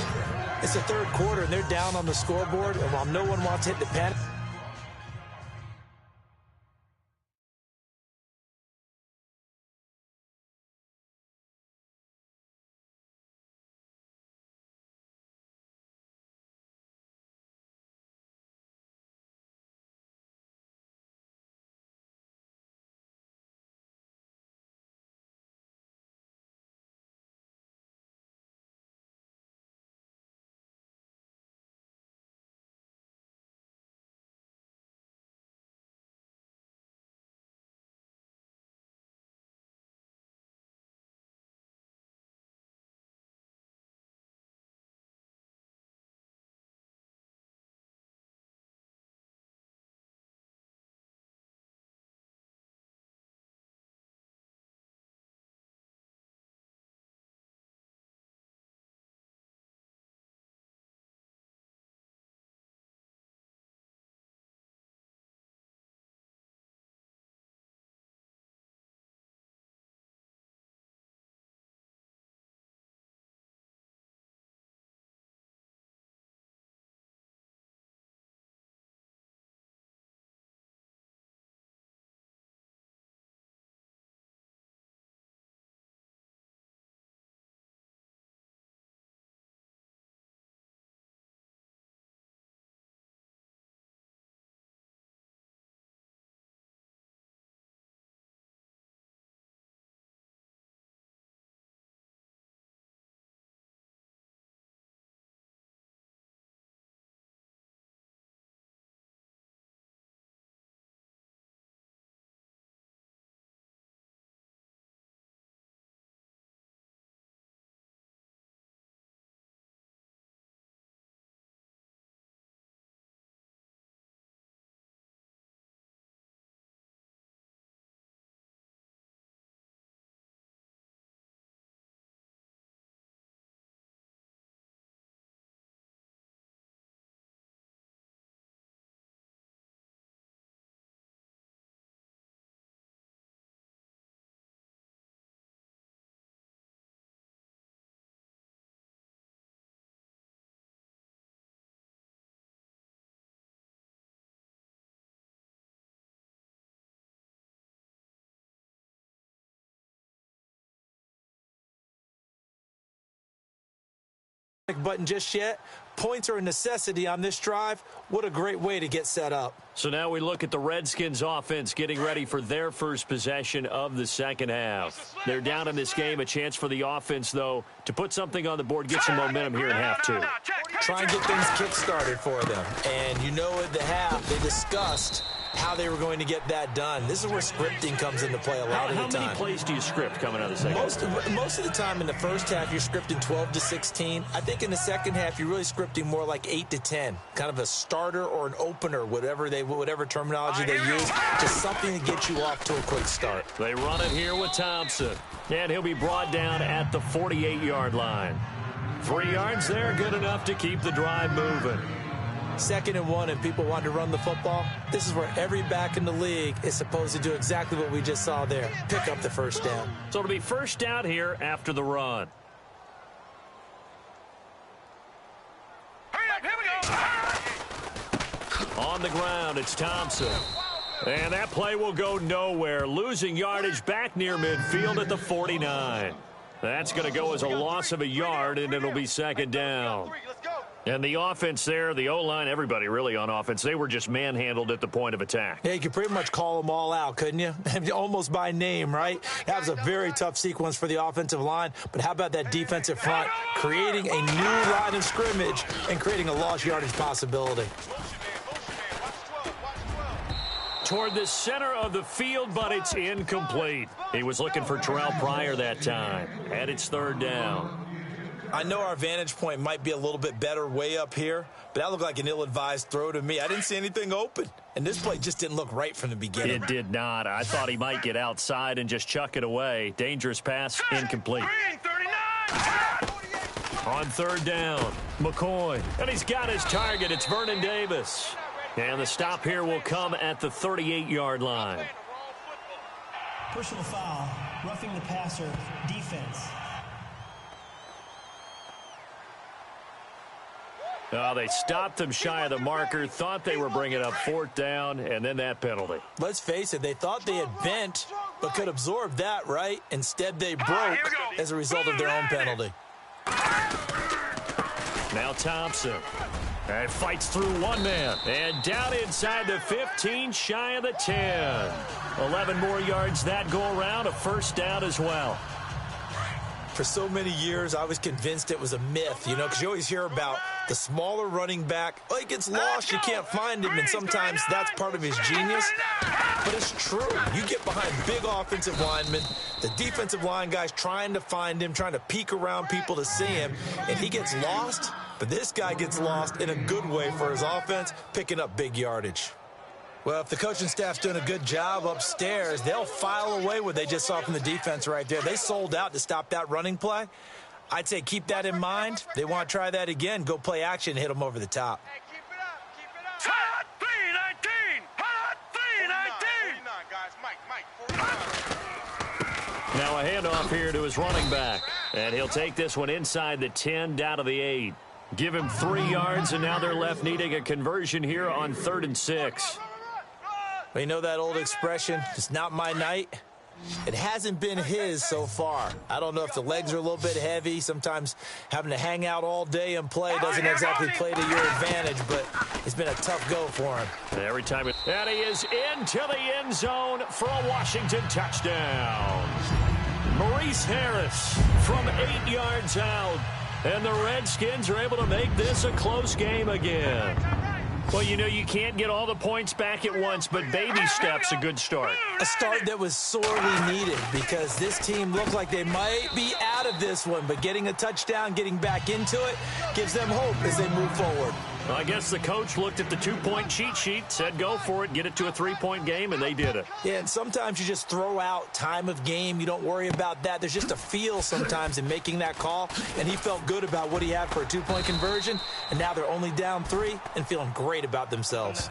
It's the third quarter, and they're down on the scoreboard, and while no one wants to hit the pen, button just yet. Points are a necessity on this drive. What a great way to get set up. So now we look at the Redskins offense getting ready for their first possession of the second half. They're down in this game. A chance for the offense, though, to put something on the board, get some momentum here in half two. Try and get things kick-started for them. And you know at the half, they discussed how they were going to get that done. This is where scripting comes into play a lot of the time. How many plays do you script coming out of the second half? Most of the time in the first half, you're scripting 12 to 16. I think in the second half, you're really scripting more like 8 to 10. Kind of a starter or an opener, whatever terminology they use. Just something to get you off to a quick start. They run it here with Thompson. And he'll be brought down at the 48-yard line. 3 yards there, good enough to keep the drive moving. 2nd and 1 and people want to run the football. This is where every back in the league is supposed to do exactly what we just saw there. Pick up the first down. So it'll be first down here after the run. Hurry up, here we go. On the ground, it's Thompson. And that play will go nowhere. Losing yardage back near midfield at the 49. That's going to go as a loss of a yard, and it'll be second down. And the offense there, the O-line, everybody really on offense, they were just manhandled at the point of attack. Yeah, you could pretty much call them all out, couldn't you? Almost by name, right? That was a very tough sequence for the offensive line. But how about that defensive front creating a new line of scrimmage and creating a lost yardage possibility? Toward the center of the field, but it's incomplete. He was looking for Terrell Pryor that time. And it's third down. I know our vantage point might be a little bit better way up here, but that looked like an ill-advised throw to me. I didn't see anything open, and this play just didn't look right from the beginning. It did not. I thought he might get outside and just chuck it away. Dangerous pass, incomplete. On third down, McCoy. And he's got his target. It's Vernon Davis. And the stop here will come at the 38-yard line. Personal foul, roughing the passer, defense. They stopped them shy of the marker, thought they were bringing up fourth down, and then that penalty. Let's face it, they thought they had bent, but could absorb that, right? Instead, they broke as a result of their own penalty. Now Thompson. And fights through one man. And down inside the 15, shy of the 10. 11 more yards that go around, a first down as well. For so many years, I was convinced it was a myth, because you always hear about the smaller running back. Oh, he gets lost, you can't find him, and sometimes that's part of his genius. But it's true. You get behind big offensive linemen, the defensive line guys trying to find him, trying to peek around people to see him, and he gets lost. But this guy gets lost in a good way for his offense, picking up big yardage. Well, if the coaching staff's doing a good job upstairs, they'll file away what they just saw from the defense right there. They sold out to stop that running play. I'd say keep that in mind. They want to try that again. Go play action and hit them over the top. Hey, keep it up, keep it up. Hot 319! Hot 319! Now a handoff here to his running back. And he'll take this one inside the 10, down to the 8. Give him 3 yards, and now they're left needing a conversion here on 3rd and 6. Well, you know that old expression, it's not my night? It hasn't been his so far. I don't know if the legs are a little bit heavy. Sometimes having to hang out all day and play doesn't exactly play to your advantage, but it's been a tough go for him. Every time. And he is into the end zone for a Washington touchdown. Maurice Harris from 8 yards out. And the Redskins are able to make this a close game again. Well, you can't get all the points back at once, but baby steps a good start. A start that was sorely needed because this team looked like they might be out of this one, but getting a touchdown, getting back into it, gives them hope as they move forward. Well, I guess the coach looked at the 2-point cheat sheet, said go for it, get it to a 3-point game, and they did it. Yeah, and sometimes you just throw out time of game. You don't worry about that. There's just a feel sometimes in making that call, and he felt good about what he had for a 2-point conversion, and now they're only down 3 and feeling great about themselves.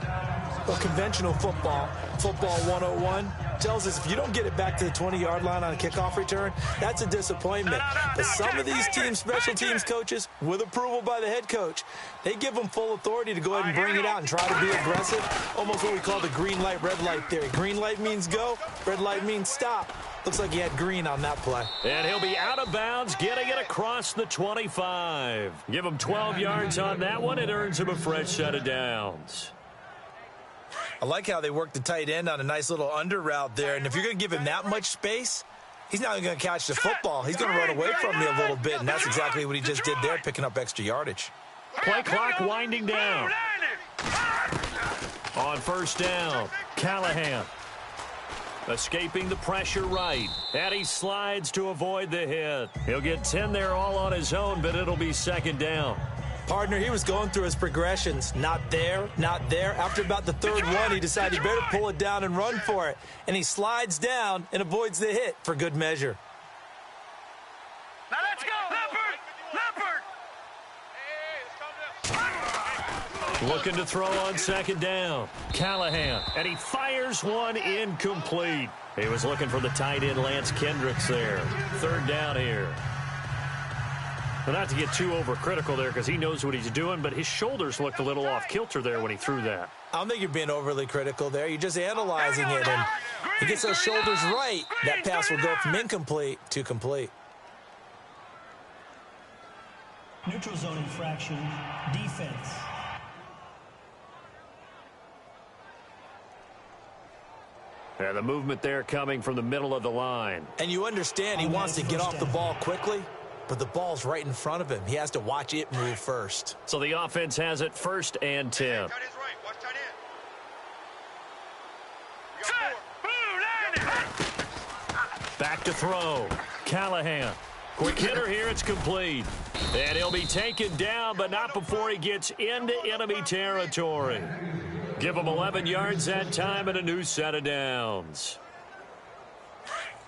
Well, conventional football 101, tells us if you don't get it back to the 20-yard line on a kickoff return, that's a disappointment. But some of these teams, special teams coaches, with approval by the head coach, they give them full authority to go ahead and bring it out and try to be aggressive. Almost what we call the green light, red light theory. Green light means go, red light means stop. Looks like he had green on that play. And he'll be out of bounds, getting it across the 25. Give him 12 yards on that one. It earns him a fresh set of downs. I like how they worked the tight end on a nice little under route there. And if you're going to give him that much space, he's not going to catch the football. He's going to run away from you a little bit, and that's exactly what he just did there, picking up extra yardage. Play clock winding down. On first down, Callahan. Escaping the pressure right. And he slides to avoid the hit. He'll get 10 there all on his own, but it'll be second down. Partner, he was going through his progressions. Not there, not there. After about the third one, he decided he better pull it down and run for it. And he slides down and avoids the hit for good measure. Now let's go, Leopard! Leopard! Looking to throw on second down. Callahan, and he fires one incomplete. He was looking for the tight end Lance Kendricks there. Third down here. Well, not to get too overcritical there because he knows what he's doing, but his shoulders looked a little off kilter there when he threw that. I don't think you're being overly critical there. You're just analyzing it, and he gets those shoulders right. That pass will go from incomplete to complete. Neutral zone infraction, defense. And the movement there coming from the middle of the line. And you understand he wants to get off the ball quickly, but the ball's right in front of him. He has to watch it move first. So the offense has it first and 10. Back to throw. Callahan. Quick hitter here. It's complete. And he'll be taken down, but not before he gets into enemy territory. Give him 11 yards that time and a new set of downs.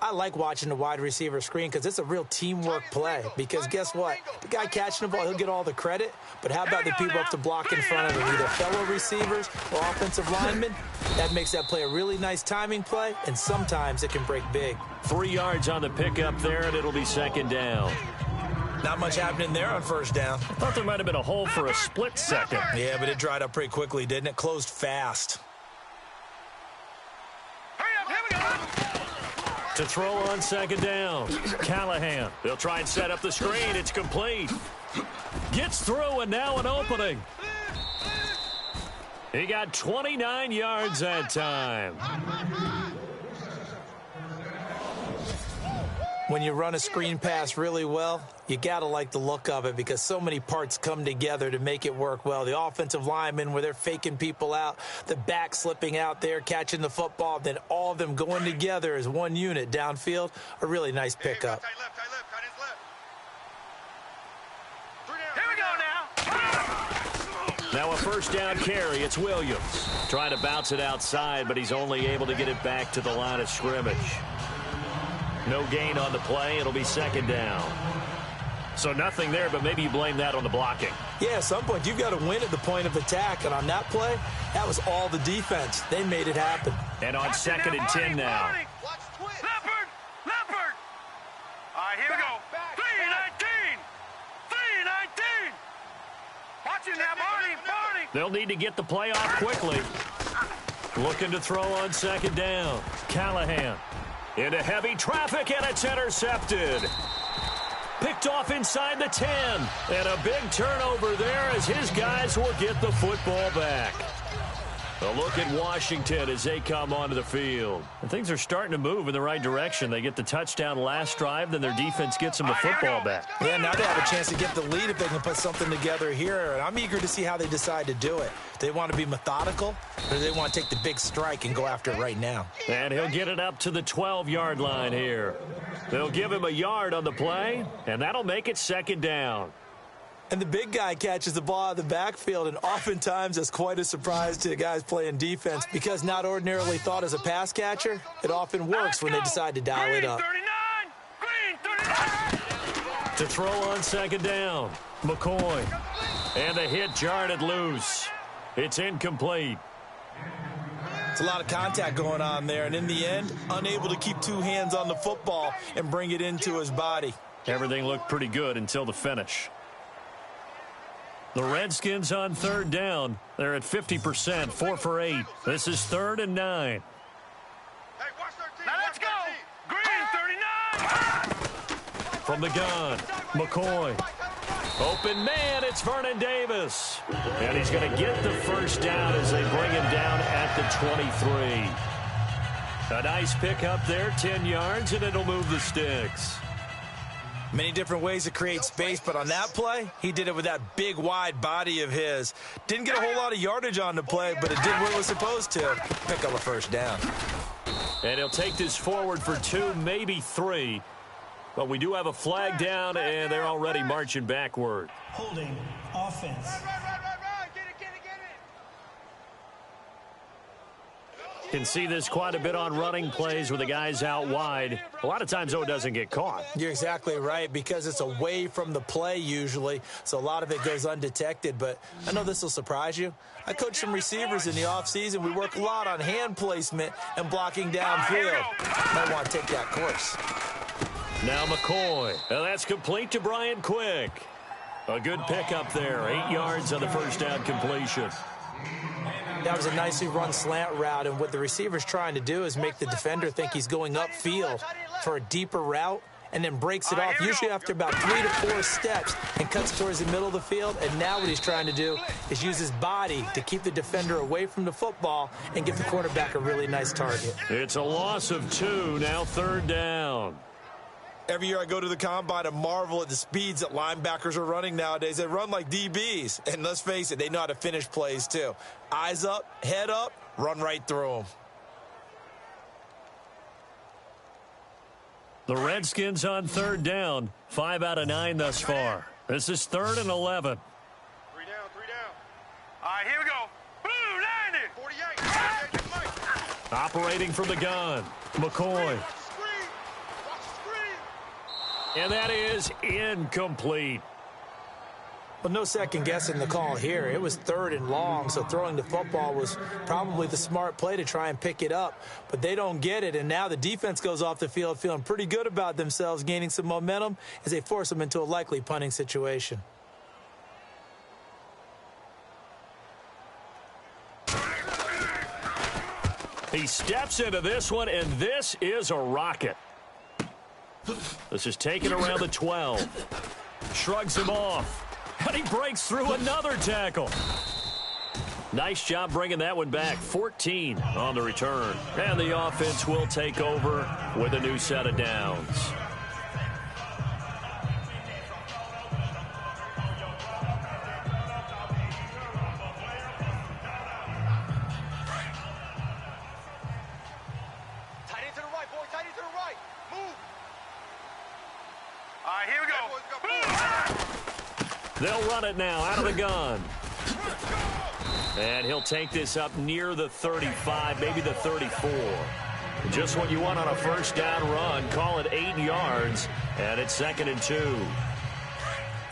I like watching the wide receiver screen because it's a real teamwork play. Because guess what? The guy catching the ball, he'll get all the credit. But how about the people up to block in front of him, either fellow receivers or offensive linemen? That makes that play a really nice timing play, and sometimes it can break big. 3 yards on the pickup there, and it'll be second down. Not much happening there on first down. I thought there might have been a hole for a split second. Yeah, but it dried up pretty quickly, didn't it? Closed fast. To throw on second down, Callahan. They'll try and set up the screen. It's complete. Gets through, and now an opening. He got 29 yards that time. When you run a screen pass really well, you got to like the look of it because so many parts come together to make it work well. The offensive linemen, where they're faking people out, the back slipping out there, catching the football, then all of them going together as one unit downfield, a really nice pickup. Now a first down carry. It's Williams. Trying to bounce it outside, but he's only able to get it back to the line of scrimmage. No gain on the play. It'll be second down. So nothing there, but maybe you blame that on the blocking. Yeah, at some point, you've got to win at the point of attack. And on that play, that was all the defense. They made it happen. And on second and 10 now. Leopard! Leopard! All right, here we go. 3-19! 3-19! Watch it now, Barney! They'll need to get the play off quickly. Looking to throw on second down. Callahan. Into heavy traffic, and it's intercepted. Picked off inside the 10. And a big turnover there as his guys will get the football back. A look at Washington as they come onto the field. And things are starting to move in the right direction. They get the touchdown last drive, then their defense gets them the football back. Yeah, now they have a chance to get the lead if they can put something together here. And I'm eager to see how they decide to do it. Do they want to be methodical, or do they want to take the big strike and go after it right now? And he'll get it up to the 12-yard line here. They'll give him a yard on the play, and that'll make it second down. And the big guy catches the ball out of the backfield, and oftentimes that's quite a surprise to the guys playing defense because not ordinarily thought as a pass catcher, it often works when they decide to dial it up. To throw on second down, McCoy. And the hit jarred it loose. It's incomplete. It's a lot of contact going on there, and in the end, unable to keep two hands on the football and bring it into his body. Everything looked pretty good until the finish. The Redskins on third down. They're at 50%, 4 for 8. This is 3rd and 9. Hey, watch 13. Now let's go. Green from the gun. McCoy. Open man, it's Vernon Davis. And he's going to get the first down as they bring him down at the 23. A nice pickup there, 10 yards, and it'll move the sticks. Many different ways to create space, but on that play, he did it with that big, wide body of his. Didn't get a whole lot of yardage on the play, but it did what it was supposed to. Pick up a first down. And he'll take this forward for 2, maybe 3. But we do have a flag down, and they're already marching backward. Holding offense. Can see this quite a bit on running plays with the guys out wide. A lot of times, though, it doesn't get caught. You're exactly right, because it's away from the play usually, so a lot of it goes undetected. But I know this will surprise you. I coach some receivers in the offseason. We work a lot on hand placement and blocking downfield. Might want to take that course. Now McCoy. And that's complete to Brian Quick. A good pickup there. 8 yards on the first down completion. That was a nicely run slant route, and what the receiver's trying to do is make the defender think he's going upfield for a deeper route, and then breaks it off, usually after about 3 to 4 steps, and cuts towards the middle of the field. And now what he's trying to do is use his body to keep the defender away from the football and give the quarterback a really nice target. It's a loss of 2, now 3rd down. Every year I go to the combine and marvel at the speeds that linebackers are running nowadays. They run like DBs. And let's face it, they know how to finish plays too. Eyes up, head up, run right through them. The Redskins on 3rd down. 5 out of 9 thus far. This is 3rd and 11. 3 down. All right, here we go. Boom, 90. 48. Operating from the gun. McCoy. And that is incomplete. Well, no second guessing the call here. It was 3rd and long, so throwing the football was probably the smart play to try and pick it up. But they don't get it, and now the defense goes off the field feeling pretty good about themselves, gaining some momentum as they force them into a likely punting situation. He steps into this one, and this is a rocket. This is taken around the 12. Shrugs him off. And he breaks through another tackle. Nice job bringing that one back. 14 on the return. And the offense will take over with a new set of downs. They'll run it now out of the gun. And he'll take this up near the 35, maybe the 34. Just what you want on a first down run. Call it 8 yards, and it's 2nd and 2.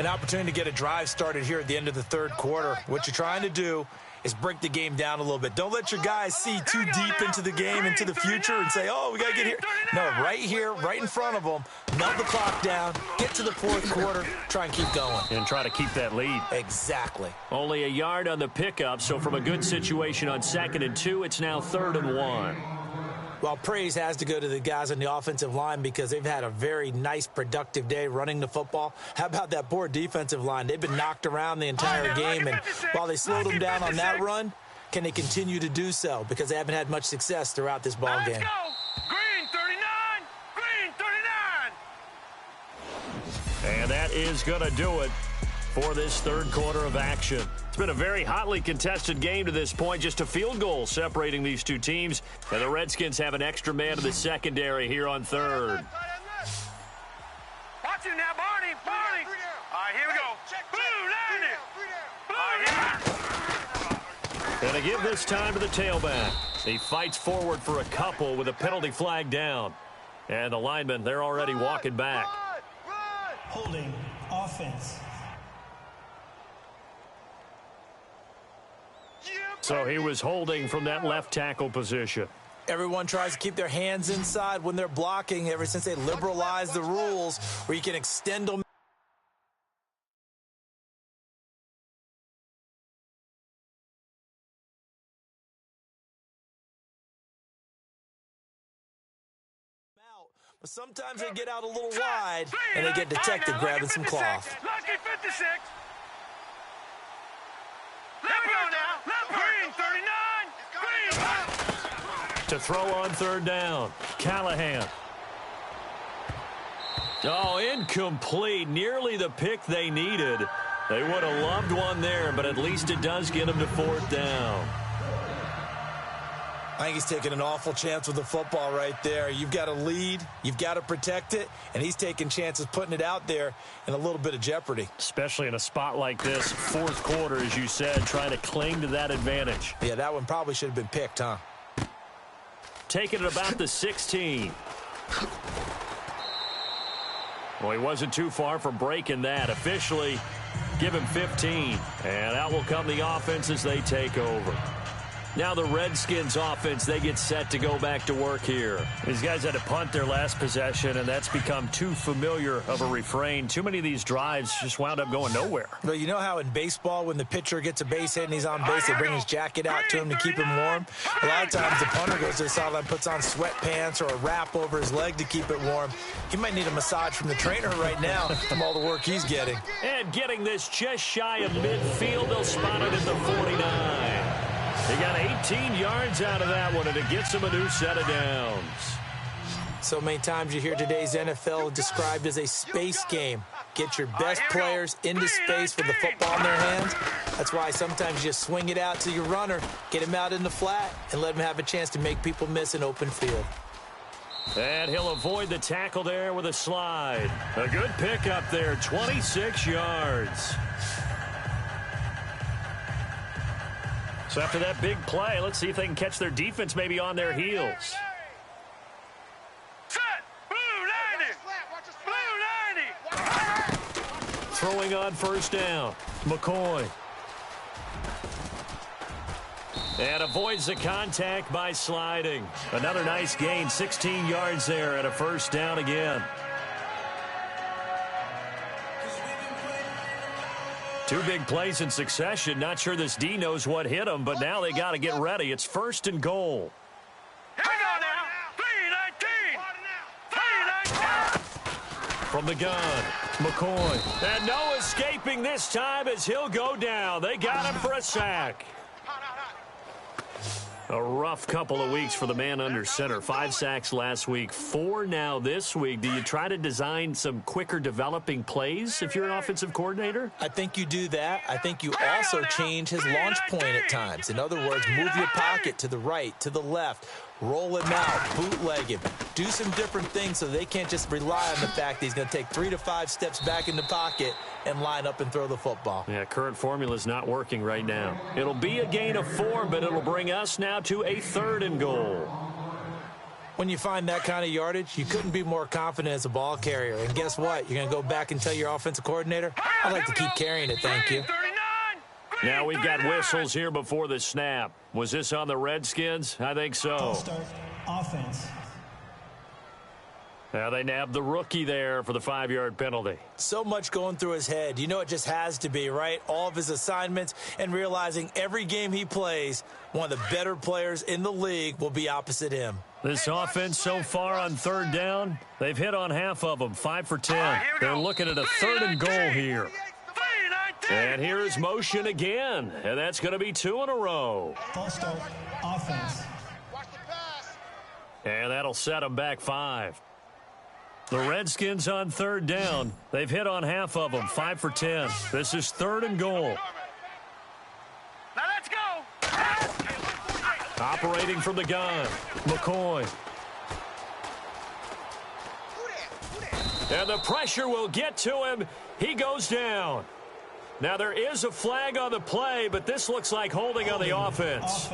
An opportunity to get a drive started here at the end of the 3rd quarter. What you're trying to do is break the game down a little bit. Don't let your guys see too deep into the game, into the future, and say, oh, we got to get here. No, right here, right in front of them, melt the clock down, get to the 4th quarter, try and keep going. And try to keep that lead. Exactly. Only a yard on the pickup, so from a good situation on 2nd and 2, it's now 3rd and 1. Well, praise has to go to the guys on the offensive line because they've had a very nice, productive day running the football. How about that poor defensive line? They've been knocked around the entire game, and while they slowed them down on that run, can they continue to do so? Because they haven't had much success throughout this ball game. Let's go! Green 39! Green 39! And that is going to do it for this 3rd quarter of action. It's been a very hotly contested game to this point. Just a field goal separating these two teams. And the Redskins have an extra man in the secondary here on 3rd. Watch it now, Barney. Barney. All right, here we go. Boom, 90. And to give this time to the tailback. He fights forward for a couple with a penalty flag down. And the linemen, they're already walking back. Holding offense. So he was holding from that left tackle position. Everyone tries to keep their hands inside when they're blocking ever since they liberalized the rules where you can extend them out. But sometimes they get out a little wide, and they get detected grabbing some cloth. Lucky 56. There we go now. Green 39. Green. To throw on third down, Callahan. Oh, incomplete. Nearly the pick they needed. They would have loved one there, but at least it does get them to fourth down. I think he's taking an awful chance with the football right there. You've got to lead, you've got to protect it, and he's taking chances putting it out there in a little bit of jeopardy. Especially in a spot like this, fourth quarter, as you said, trying to cling to that advantage. Yeah, that one probably should have been picked, huh? Taking it about the 16. Well, he wasn't too far from breaking that. Officially, give him 15. And out will come the offense as they take over. Now the Redskins offense, they get set to go back to work here. These guys had to punt their last possession, and that's become too familiar of a refrain. Too many of these drives just wound up going nowhere. Well, you know how in baseball, when the pitcher gets a base hit and he's on base, they bring his jacket out to him to keep him warm? A lot of times the punter goes to the sideline, puts on sweatpants or a wrap over his leg to keep it warm. He might need a massage from the trainer right now from all the work he's getting. And getting this just shy of midfield, they'll spot it at the 49. They got 18 yards out of that one, and it gets them a new set of downs. So many times you hear today's NFL described as a space game. Get your best players into space with the football in their hands. That's why sometimes you just swing it out to your runner, get him out in the flat, and let him have a chance to make people miss an open field. And he'll avoid the tackle there with a slide. A good pick up there, 26 yards. So after that big play, let's see if they can catch their defense maybe on their heels. Set. Blue 90. Blue 90. Throwing on first down, McCoy. And avoids the contact by sliding. Another nice gain, 16 yards there and a first down again. Two big plays in succession. Not sure this D knows what hit him, but now they got to get ready. It's first and goal. Here we go now. 319. 319. From the gun, McCoy. And no escaping this time as he'll go down. They got him for a sack. A rough couple of weeks for the man under center. 5 sacks last week, 4 now this week. Do you try to design some quicker developing plays if you're an offensive coordinator? I think you do that. I think you also change his launch point at times. In other words, move your pocket to the right, to the left, roll him out, bootleg him, do some different things so they can't just rely on the fact that he's going to take 3 to 5 steps back in the pocket and line up and throw the football. Yeah, current formula is not working right now. It'll be a gain of 4, but it'll bring us now to a 3rd and goal. When you find that kind of yardage, you couldn't be more confident as a ball carrier. And guess what? You're going to go back and tell your offensive coordinator, I'd like to keep carrying it, thank you. Now we've got whistles here before the snap. Was this on the Redskins? I think so. False start, offense. Now they nabbed the rookie there for the 5-yard penalty. So much going through his head. You know it just has to be, right? All of his assignments and realizing every game he plays, one of the better players in the league will be opposite him. This offense so far on 3rd down, they've hit on half of them, 5 for 10. They're looking at a 3rd and goal here. And here's motion again, and that's going to be 2 in a row. False start, offense. And that'll set them back 5. The Redskins on 3rd down. They've hit on half of them, 5 for 10. This is 3rd and goal. Now let's go. Operating from the gun, McCoy. And the pressure will get to him. He goes down. Now there is a flag on the play, but this looks like holding on the offense.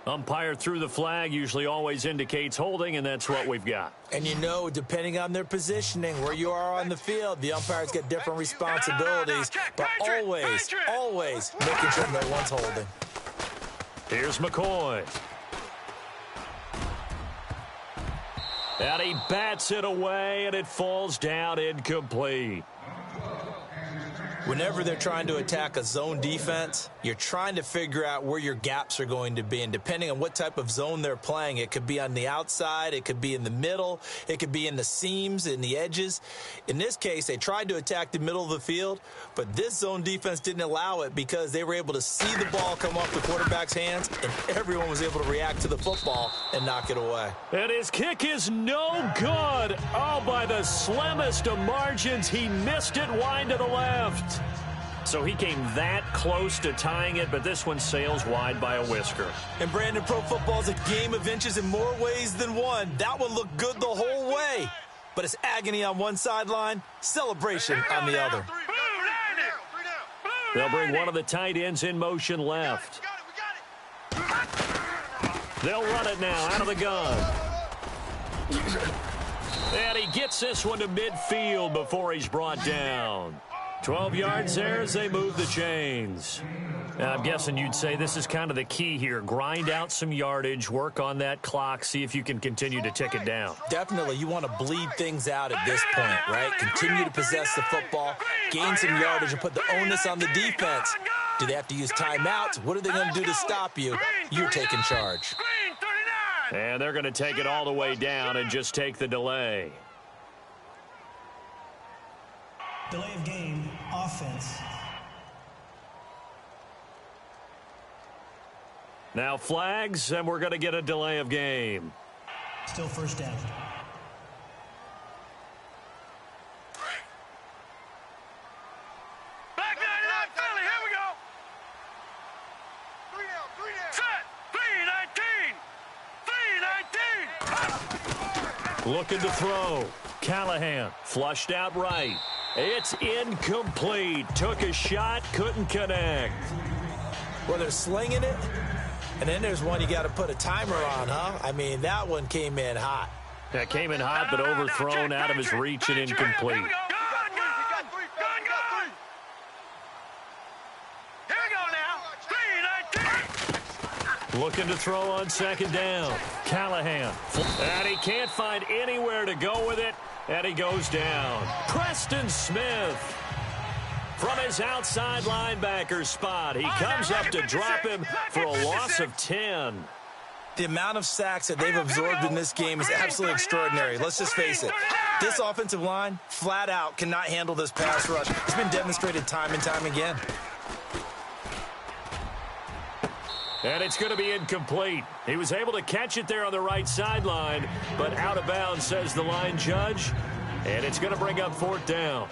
Umpire threw the flag, usually always indicates holding, and that's what we've got. And you know, depending on their positioning, where you are on the field, the umpires get different responsibilities, but always making sure no one's holding. Here's McCoy. And he bats it away, and it falls down incomplete. Whenever they're trying to attack a zone defense, you're trying to figure out where your gaps are going to be. And depending on what type of zone they're playing, it could be on the outside, it could be in the middle, it could be in the seams, in the edges. In this case, they tried to attack the middle of the field, but this zone defense didn't allow it because they were able to see the ball come off the quarterback's hands, and everyone was able to react to the football and knock it away. And his kick is no good. Oh, by the slimmest of margins, he missed it wide to the left. So he came that close to tying it, but this one sails wide by a whisker. And Brandon, pro football is a game of inches in more ways than one. That one looked good the whole way. But it's agony on one sideline, celebration on the other. They'll bring one of the tight ends in motion left. They'll run it now out of the gun. And he gets this one to midfield before he's brought down. 12 yards there as they move the chains. Now, I'm guessing you'd say this is kind of the key here. Grind out some yardage, work on that clock, see if you can continue to tick it down. Definitely, you want to bleed things out at this point, right? Continue to possess the football, gain some yardage, and put the onus on the defense. Do they have to use timeouts? What are they going to do to stop you? You're taking charge. And they're going to take it all the way down and just take the delay. Delay of game, offense. Now flags, and we're going to get a delay of game. Still first down. Back 99, Philly, here we go. 3 down. Set, 3-19. Looking to throw. Callahan flushed out right. It's incomplete. Took a shot, couldn't connect. Well, they're slinging it, and then there's one you got to put a timer on, huh? I mean, that one came in hot. That came in hot, but overthrown out of his reach and incomplete. Looking to throw on second down. Callahan. And he can't find anywhere to go with it. And he goes down. Preston Smith from his outside linebacker spot. He comes up to drop him for a loss of 10. The amount of sacks that they've absorbed in this game is absolutely extraordinary. Let's just face it. This offensive line, flat out, cannot handle this pass rush. It's been demonstrated time and time again. And it's going to be incomplete. He was able to catch it there on the right sideline, but out of bounds, says the line judge. And it's going to bring up fourth down.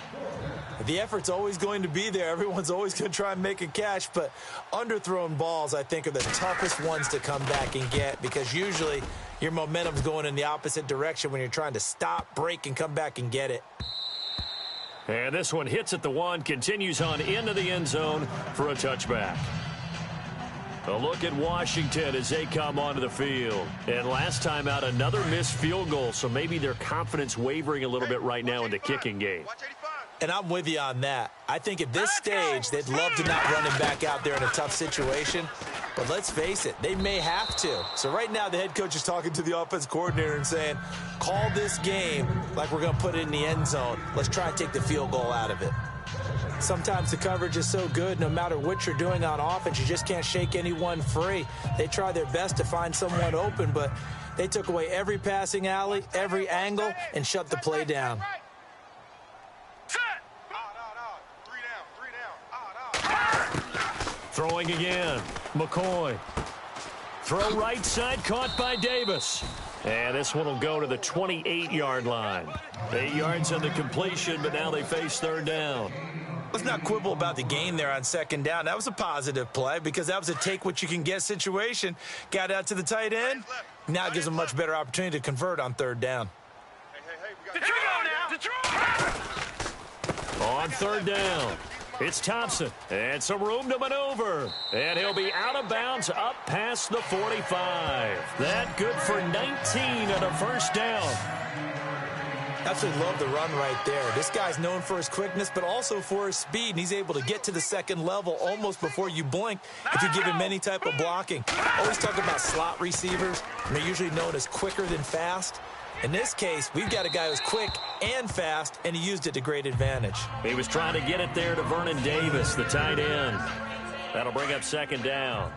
The effort's always going to be there. Everyone's always going to try and make a catch, but underthrown balls, I think, are the toughest ones to come back and get because usually your momentum's going in the opposite direction when you're trying to stop, break, and come back and get it. And this one hits at the one, continues on into the end zone for a touchback. A look at Washington as they come onto the field. And last time out, another missed field goal, so maybe their confidence wavering a little bit right now in the kicking game. And I'm with you on that. I think at this stage, they'd love to not run him back out there in a tough situation. But let's face it, they may have to. So right now, the head coach is talking to the offense coordinator and saying, call this game like we're going to put it in the end zone. Let's try and take the field goal out of it. Sometimes the coverage is so good, no matter what you're doing on offense, you just can't shake anyone free. They try their best to find someone open, but they took away every passing alley, every angle, and shut the play down. Throwing again. McCoy. Throw right side, caught by Davis. And this one will go to the 28-yard line. 8 yards on the completion, but now they face third down. Let's not quibble about the gain there on second down. That was a positive play because that was a take-what-you-can-get situation. Got out to the tight end. Now it gives them a much better opportunity to convert on third down. On third down, it's Thompson. And some room to maneuver. And he'll be out of bounds up past the 45. That good for 19 and a first down. Absolutely love the run right there. This guy's known for his quickness, but also for his speed, and he's able to get to the second level almost before you blink if you give him any type of blocking. Always talk about slot receivers, and they're usually known as quicker than fast. In this case, we've got a guy who's quick and fast, and he used it to great advantage. He was trying to get it there to Vernon Davis, the tight end. That'll bring up second down.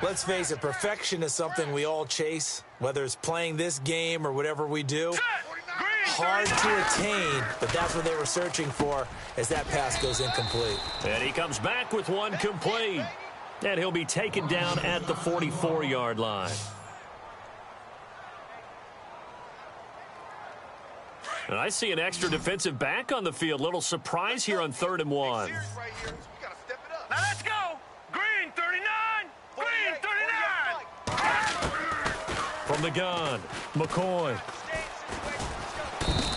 Let's face it, perfection is something we all chase, whether it's playing this game or whatever we do. Hard to attain, but that's what they were searching for as that pass goes incomplete. And he comes back with one complete. And he'll be taken down at the 44-yard line. And I see an extra defensive back on the field. Little surprise here on 3rd and 1. Now let's go. Green 39. Green 39. From the gun, McCoy.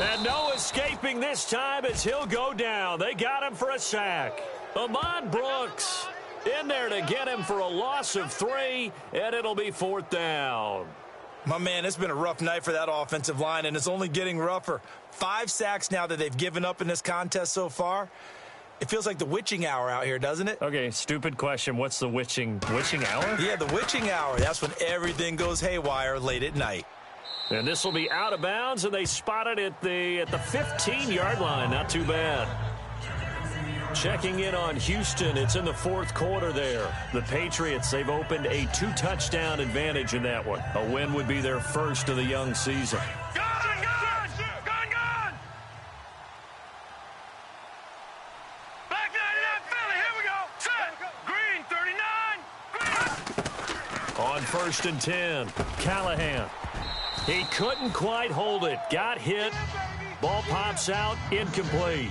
And no escaping this time as he'll go down. They got him for a sack. Ahmad Brooks in there to get him for a loss of 3, and it'll be 4th down. My man, it's been a rough night for that offensive line, and it's only getting rougher. 5 sacks now that they've given up in this contest so far. It feels like the witching hour out here, doesn't it? Okay, stupid question. What's the witching hour? Yeah, the witching hour. That's when everything goes haywire late at night. And this will be out of bounds, and they spot it at the 15-yard line. Not too bad. Checking in on Houston. It's in the 4th quarter there. The Patriots, they've opened a 2-touchdown advantage in that one. A win would be their first of the young season. Gun! Black 99 Philly, here we go. Set. Green 39. Green. On 1st and 10, Callahan. He couldn't quite hold it. Got hit. Ball pops out. Incomplete.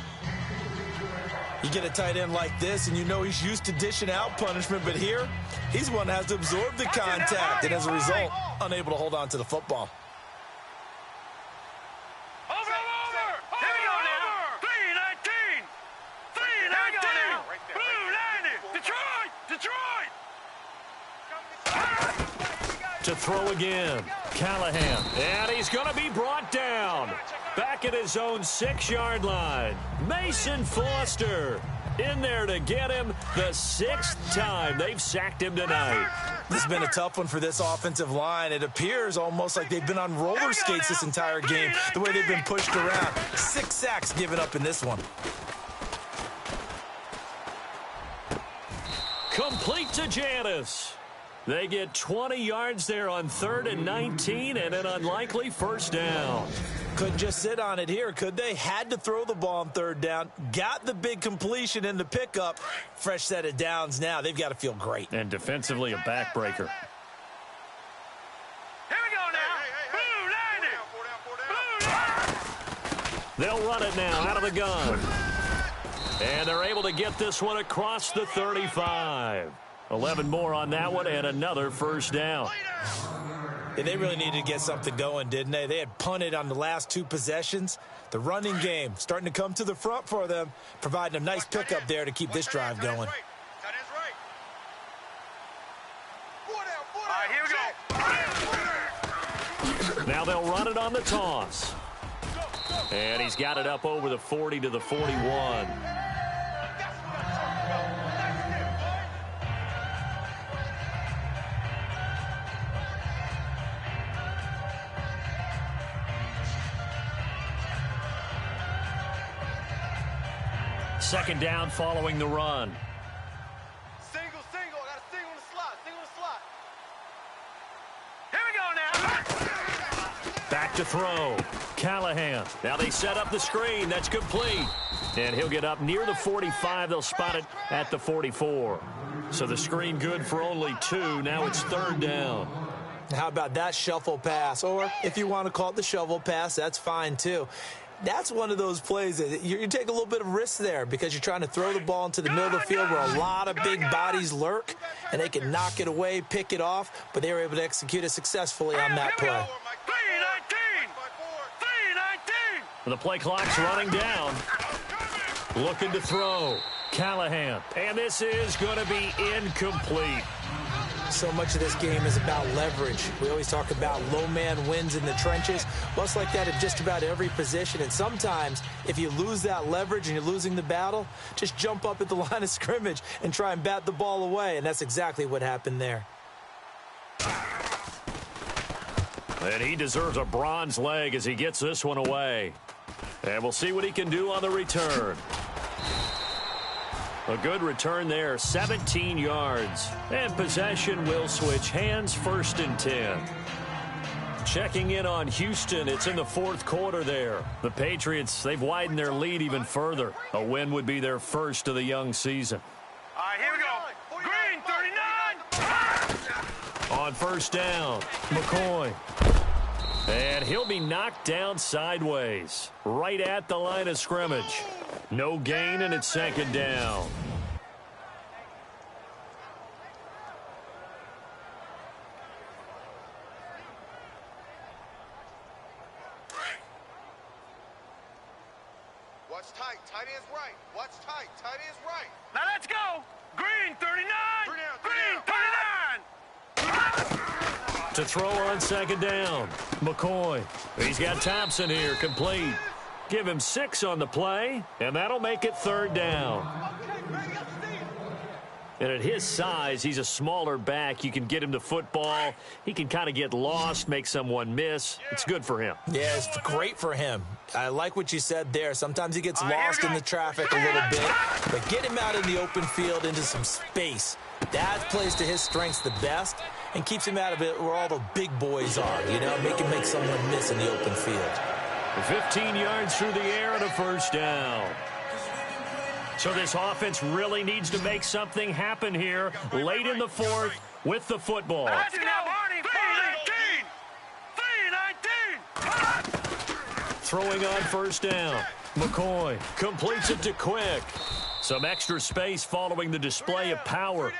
You get a tight end like this, and you know he's used to dishing out punishment, but here, he's one that has to absorb the contact, and as a result, unable to hold on to the football. Over. Here we go now. 319. 319. Blue 90. Detroit. To throw again, Callahan. And he's going to be brought down. Back at his own 6-yard line. Mason Foster in there to get him the 6th time they've sacked him tonight. This has been a tough one for this offensive line. It appears almost like they've been on roller skates this entire game, the way they've been pushed around. 6 sacks given up in this one. Complete to Janis. They get 20 yards there on 3rd and 19 and an unlikely 1st down. Couldn't just sit on it here, could they? Had to throw the ball on 3rd down. Got the big completion in the pickup. Fresh set of downs now. They've got to feel great. And defensively a backbreaker. Here we go now. Blue 90. They'll run it now out of the gun. And they're able to get this one across the 35. 11 more on that one and another 1st down. Yeah, they really needed to get something going, didn't they? They had punted on the last 2 possessions. The running game starting to come to the front for them, providing a nice pickup there to keep this drive going. All right, here we go. Now they'll run it on the toss. And he's got it up over the 40 to the 41. Second down following the run. Single. I got a single in the slot. Here we go now. Back to throw. Callahan. Now they set up the screen. That's complete. And he'll get up near the 45. They'll spot it at the 44. So the screen good for only 2. Now it's 3rd down. How about that shuffle pass? Or if you want to call it the shovel pass, that's fine too. That's one of those plays that you take a little bit of risk there because you're trying to throw the ball into the middle of the field where a lot of big bodies lurk, and they can knock it away, pick it off, but they were able to execute it successfully on that play. 319. The play clock's running down. Looking to throw. Callahan. And this is going to be incomplete. So much of this game is about leverage. We always talk about low man wins in the trenches. Well, it's like that in just about every position. And sometimes, if you lose that leverage and you're losing the battle, just jump up at the line of scrimmage and try and bat the ball away. And that's exactly what happened there. And he deserves a bronze leg as he gets this one away. And we'll see what he can do on the return. A good return there, 17 yards. And possession will switch hands, 1st and 10. Checking in on Houston, it's in the 4th quarter there. The Patriots, they've widened their lead even further. A win would be their first of the young season. All right, here we go. Green, 39. On 1st down, McCoy. And he'll be knocked down sideways, right at the line of scrimmage. No gain, and it's 2nd down. Watch tight. Tight end's right. Watch tight. Tight end's right. Now let's go. Green, 39. Green, 39. To throw on 2nd down, McCoy. He's got Thompson here, complete. Give him 6 on the play, and that'll make it 3rd down. And at his size, he's a smaller back. You can get him the football. He can kind of get lost, make someone miss. It's good for him. Yeah, it's great for him. I like what you said there. Sometimes he gets lost in the traffic a little bit, but get him out in the open field into some space. That plays to his strengths the best and keeps him out of it where all the big boys are, you know, make him make someone miss in the open field. 15 yards through the air and a 1st down. So this offense really needs to make something happen here late in the 4th with the football. Let's go, Arnie. 3-19. Throwing on 1st down. McCoy completes it to Quick. Some extra space following the display of power.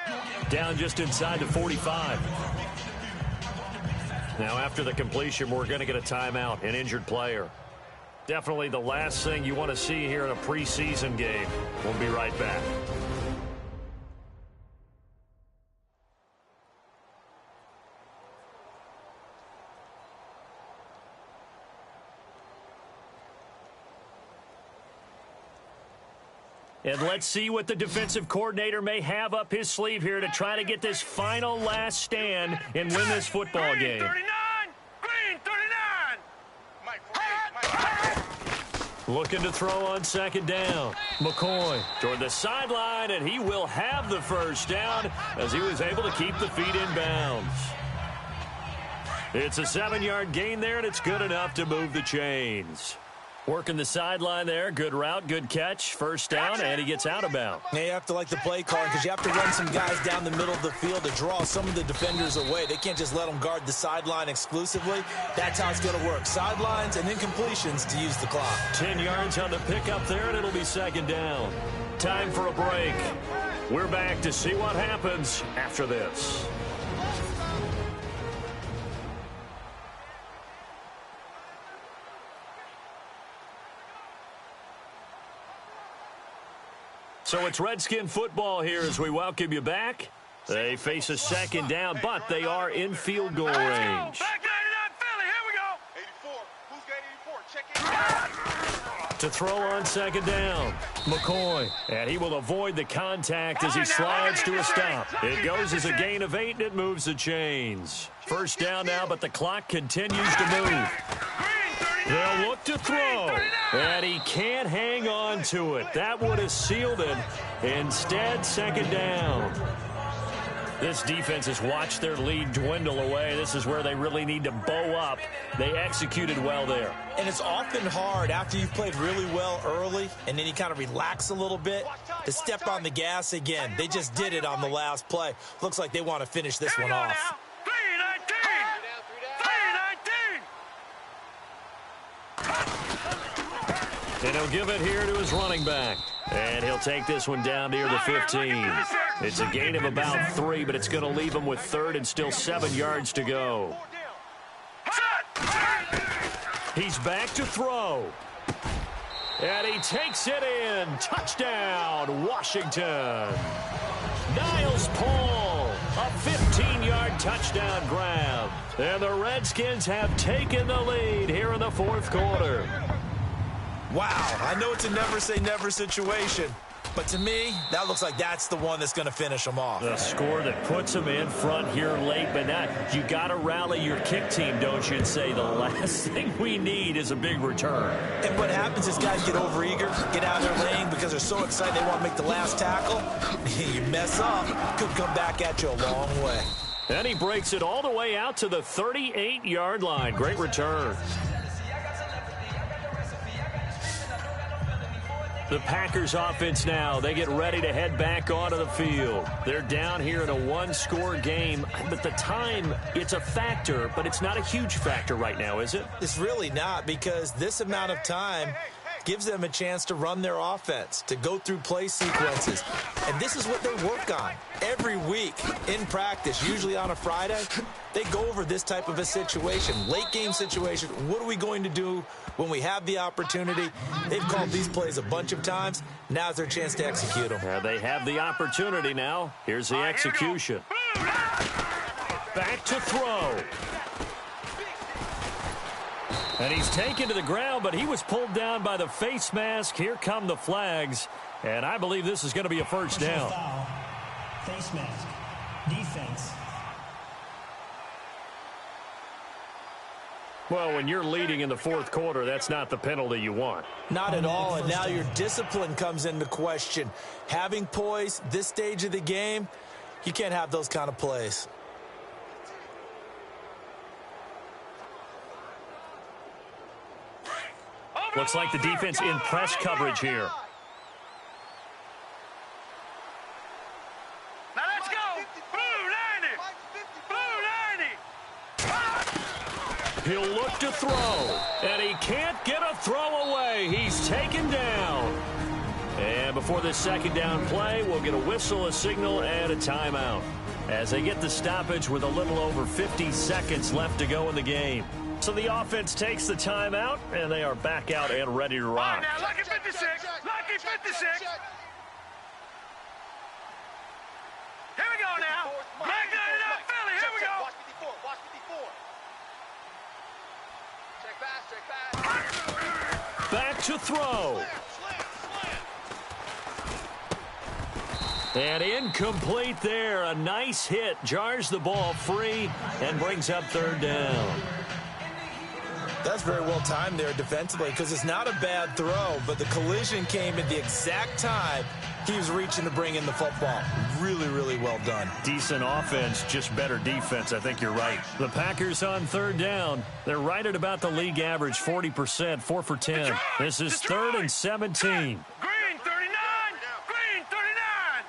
Down just inside the 45. Now after the completion, we're going to get a timeout, an injured player. Definitely the last thing you want to see here in a preseason game. We'll be right back. And let's see what the defensive coordinator may have up his sleeve here to try to get this final last stand and win this football game. 39. Green, 39. Looking to throw on 2nd down. McCoy toward the sideline, and he will have the 1st down as he was able to keep the feet in bounds. It's a 7-yard gain there, and it's good enough to move the chains. Working the sideline there. Good route, good catch. 1st down, and he gets out of bounds. Now you have to like the play calling because you have to run some guys down the middle of the field to draw some of the defenders away. They can't just let them guard the sideline exclusively. That's how it's going to work. Sidelines and then completions to use the clock. 10 yards on the pickup there, and it'll be 2nd down. Time for a break. We're back to see what happens after this. So it's Redskin football here as we welcome you back. They face a 2nd down, but they are in field goal range. Back 99 Philly. Here we go. 84. Who's got 84? Check it. To throw on 2nd down, McCoy. And he will avoid the contact as he slides to a stop. It goes as a gain of 8, and it moves the chains. 1st down now, but the clock continues to move. They'll look to throw, and he can't hang on to it. That would have sealed it. Instead, 2nd down. This defense has watched their lead dwindle away. This is where they really need to bow up. They executed well there. And it's often hard after you've played really well early and then you kind of relax a little bit to step on the gas again. They just did it on the last play. Looks like they want to finish this one off. 3-19. And he'll give it here to his running back. And he'll take this one down near the 15. It's a gain of about 3, but it's going to leave him with 3rd and still 7 yards to go. He's back to throw. And he takes it in. Touchdown, Washington. Niles Paul, a 15-yard touchdown grab. And the Redskins have taken the lead here in the 4th quarter. Wow, I know it's a never-say-never situation, But to me, that looks like that's the one that's going to finish them off. The score that puts them in front here late, but now you got to rally your kick team, don't you, and say the last thing we need is a big return. And what happens is guys get overeager, get out of their lane because they're so excited they want to make the last tackle. You mess up, could come back at you a long way. And he breaks it all the way out to the 38-yard line. Great return. The Packers offense now, they get ready to head back onto the field. They're down here in a one-score game, but the time, it's a factor, but it's not a huge factor right now, is it? It's really not, because this amount of time gives them a chance to run their offense, to go through play sequences. And this is what they work on every week in practice, usually on a Friday. They go over this type of a situation, late game situation. What are we going to do when we have the opportunity? They've called these plays a bunch of times. Now's their chance to execute them. Yeah, they have the opportunity now. Here's the execution. Back to throw. And he's taken to the ground, but he was pulled down by the face mask. Here come the flags. And I believe this is going to be a first down. Foul. Face mask. Defense. Well, when you're leading in the fourth quarter, that's not the penalty you want. Not at all, and now your discipline comes into question. Having poise this stage of the game, you can't have those kind of plays. Looks like the defense in press coverage here. Now let's go. Blue 90. Blue 90. He'll look to throw, and he can't get a throw away. He's taken down. And before this second down play, we'll get a whistle, a signal, and a timeout as they get the stoppage with a little over 50 seconds left to go in the game. So the offense takes the timeout, and they are back out and ready to rock. All right, now, lucky 56. Lucky 56. Here we go now. Black 99 Philly. Here we go. Watch 54. Watch 54. Check pass. Check pass. Back to throw. And incomplete there. A nice hit. Jars the ball free and brings up third down. That's very well timed there defensively, because it's not a bad throw, but the collision came at the exact time he was reaching to bring in the football. Really, really well done. Decent offense, just better defense. I think you're right. The Packers on third down. They're right at about the league average, 40%, 4 for 10. This is third and 17. Green 39. Green 39.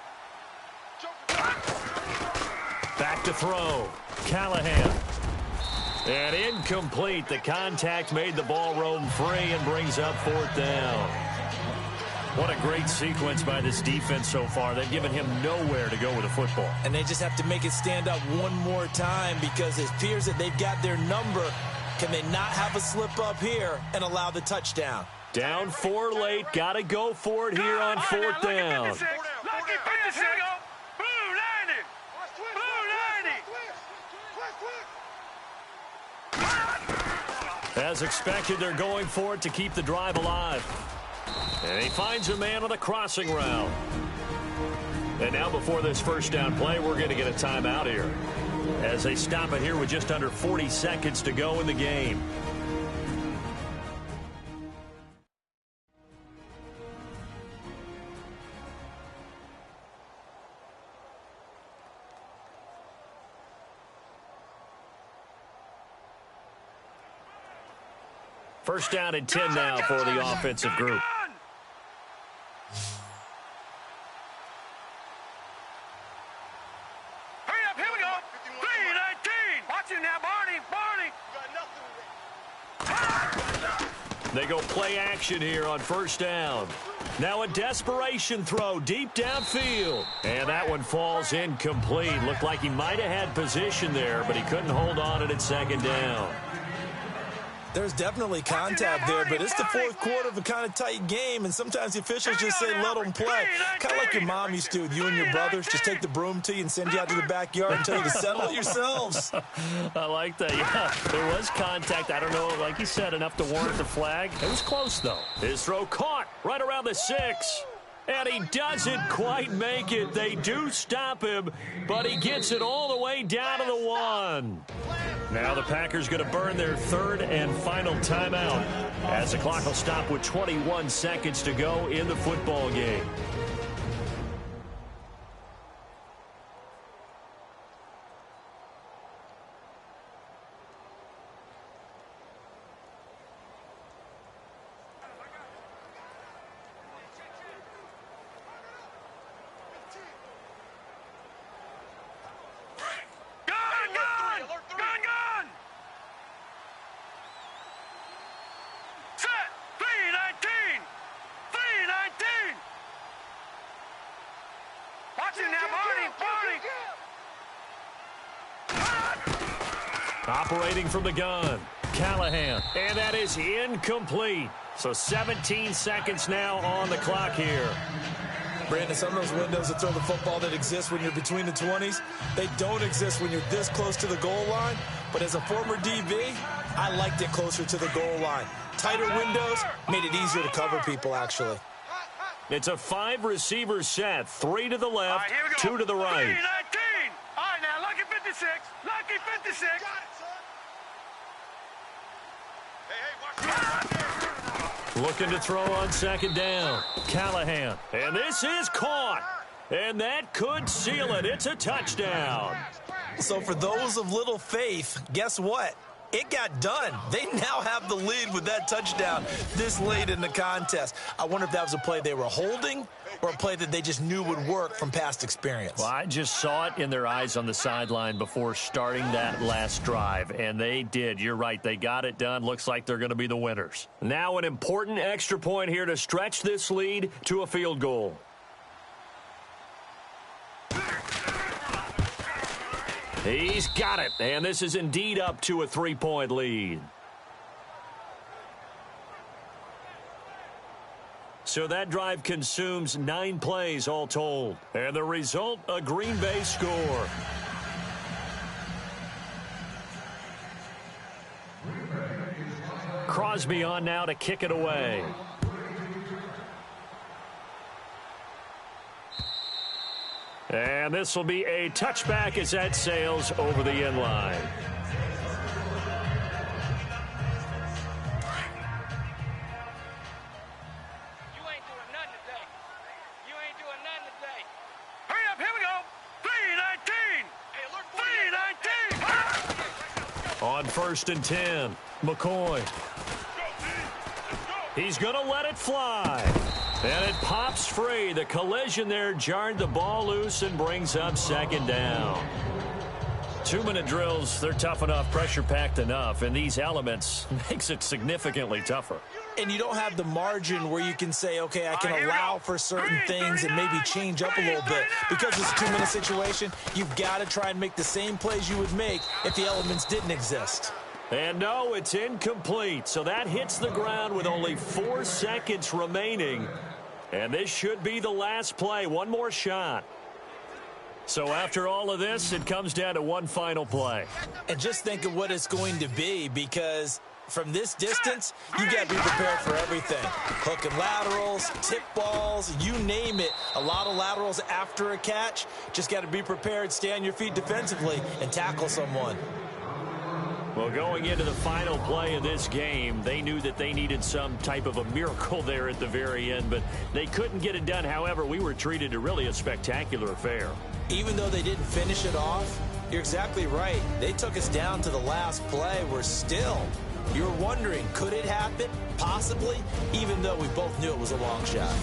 Back to throw. Callahan. And incomplete. The contact made the ball roam free and brings up fourth down. What a great sequence by this defense so far. They've given him nowhere to go with the football. And they just have to make it stand up one more time, because it appears that they've got their number. Can they not have a slip up here and allow the touchdown? Down 4 late. Got to go for it here on fourth down. Lucky 56. Blue 90. Blue 90. As expected, they're going for it to keep the drive alive. And he finds a man on a crossing route. And now before this first down play, we're going to get a timeout here as they stop it here with just under 40 seconds to go in the game. First down and 10 now for the offensive group. Hurry up, here we go. 319. Watch it now, Barney. They go play action here on first down. Now a desperation throw deep downfield. And that one falls incomplete. Looked like he might have had position there, but he couldn't hold on it at second down. There's definitely contact there, but it's the fourth quarter of a kind of tight game, and sometimes the officials just say let them play. Kind of like your mom used to with you and your brothers. Just take the broom to you and send you out to the backyard and tell you to settle it yourselves. I like that, yeah. There was contact. I don't know, like you said, enough to warrant the flag. It was close, though. His throw caught right around the 6. And he doesn't quite make it. They do stop him, but he gets it all the way down to the 1. Now the Packers going to burn their third and final timeout as the clock will stop with 21 seconds to go in the football game. Operating from the gun, Callahan, and that is incomplete. So 17 seconds now on the clock here. Brandon, some of those windows that throw the football that exist when you're between the 20s, they don't exist when you're this close to the goal line. But as a former DB, I liked it closer to the goal line. Tighter windows made it easier to cover people, actually. It's a 5-receiver set, 3 to the left, 2 to the right. 19. All right, now, lucky 56. Lucky 56. Looking to throw on second down. Callahan. And this is caught. And that could seal it. It's a touchdown. So for those of little faith, guess what? It got done. They now have the lead with that touchdown this late in the contest. I wonder if that was a play they were holding or a play that they just knew would work from past experience. Well, I just saw it in their eyes on the sideline before starting that last drive, and they did. You're right. They got it done. Looks like they're going to be the winners. Now an important extra point here to stretch this lead to a field goal. He's got it, and this is indeed up to a 3-point lead. So that drive consumes 9 plays all told. And the result, a Green Bay score. Crosby on now to kick it away. And this will be a touchback as that sails over the end line. You ain't doing nothing today. You ain't doing nothing today. Hurry up, here we go. 3-19. Hey, alert 3-19. On 1st and 10, McCoy. He's going to let it fly. And it pops free. The collision there jarred the ball loose and brings up second down. 2-minute drills, they're tough enough, pressure-packed enough, and these elements makes it significantly tougher. And you don't have the margin where you can say, okay, I can allow for certain things and maybe change up a little bit. Because it's a 2-minute situation, you've got to try and make the same plays you would make if the elements didn't exist. And no, it's incomplete. So that hits the ground with only 4 seconds remaining. And this should be the last play. One more shot. So after all of this, it comes down to one final play. And just think of what it's going to be, because from this distance, you got to be prepared for everything. Hook and laterals, tip balls, you name it. A lot of laterals after a catch. Just got to be prepared, stay on your feet defensively, and tackle someone. Well, going into the final play of this game, they knew that they needed some type of a miracle there at the very end, but they couldn't get it done. However, we were treated to really a spectacular affair. Even though they didn't finish it off, you're exactly right. They took us down to the last play. We're still, you're wondering, could it happen? Possibly, even though we both knew it was a long shot.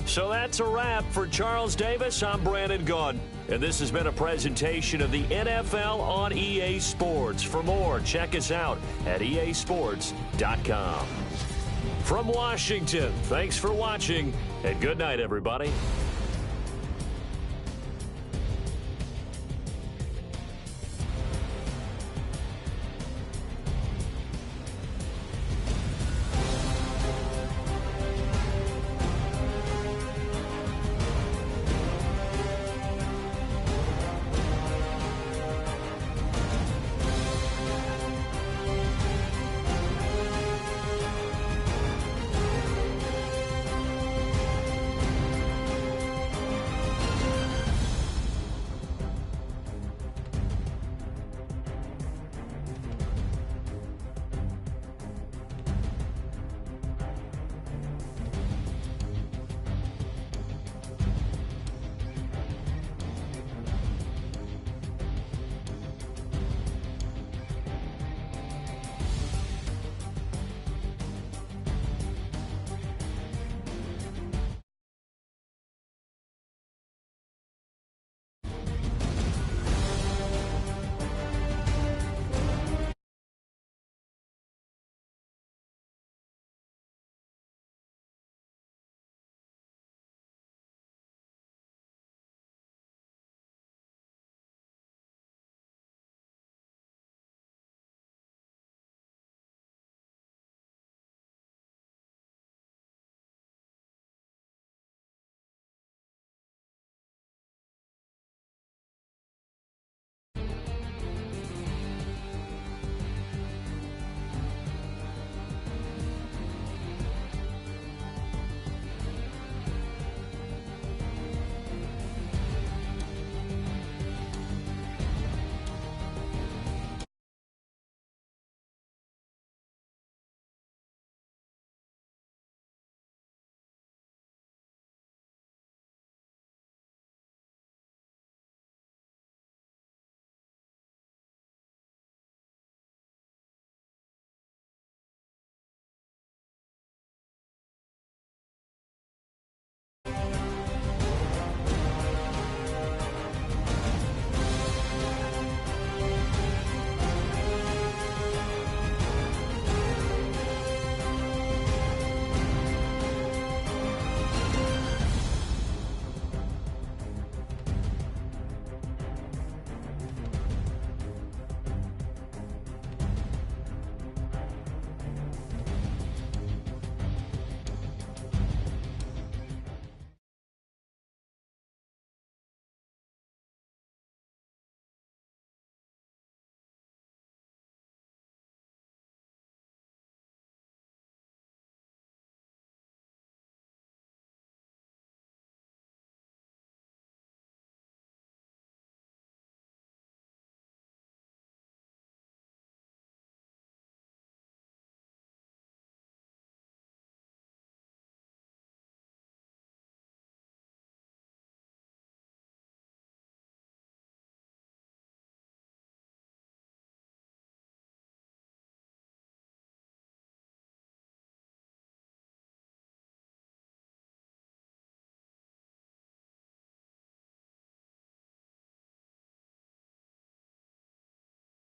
So that's a wrap for Charles Davis. I'm Brandon Gaudin, and this has been a presentation of the NFL on EA Sports. For more, check us out at easports.com. From Washington, thanks for watching, and good night, everybody.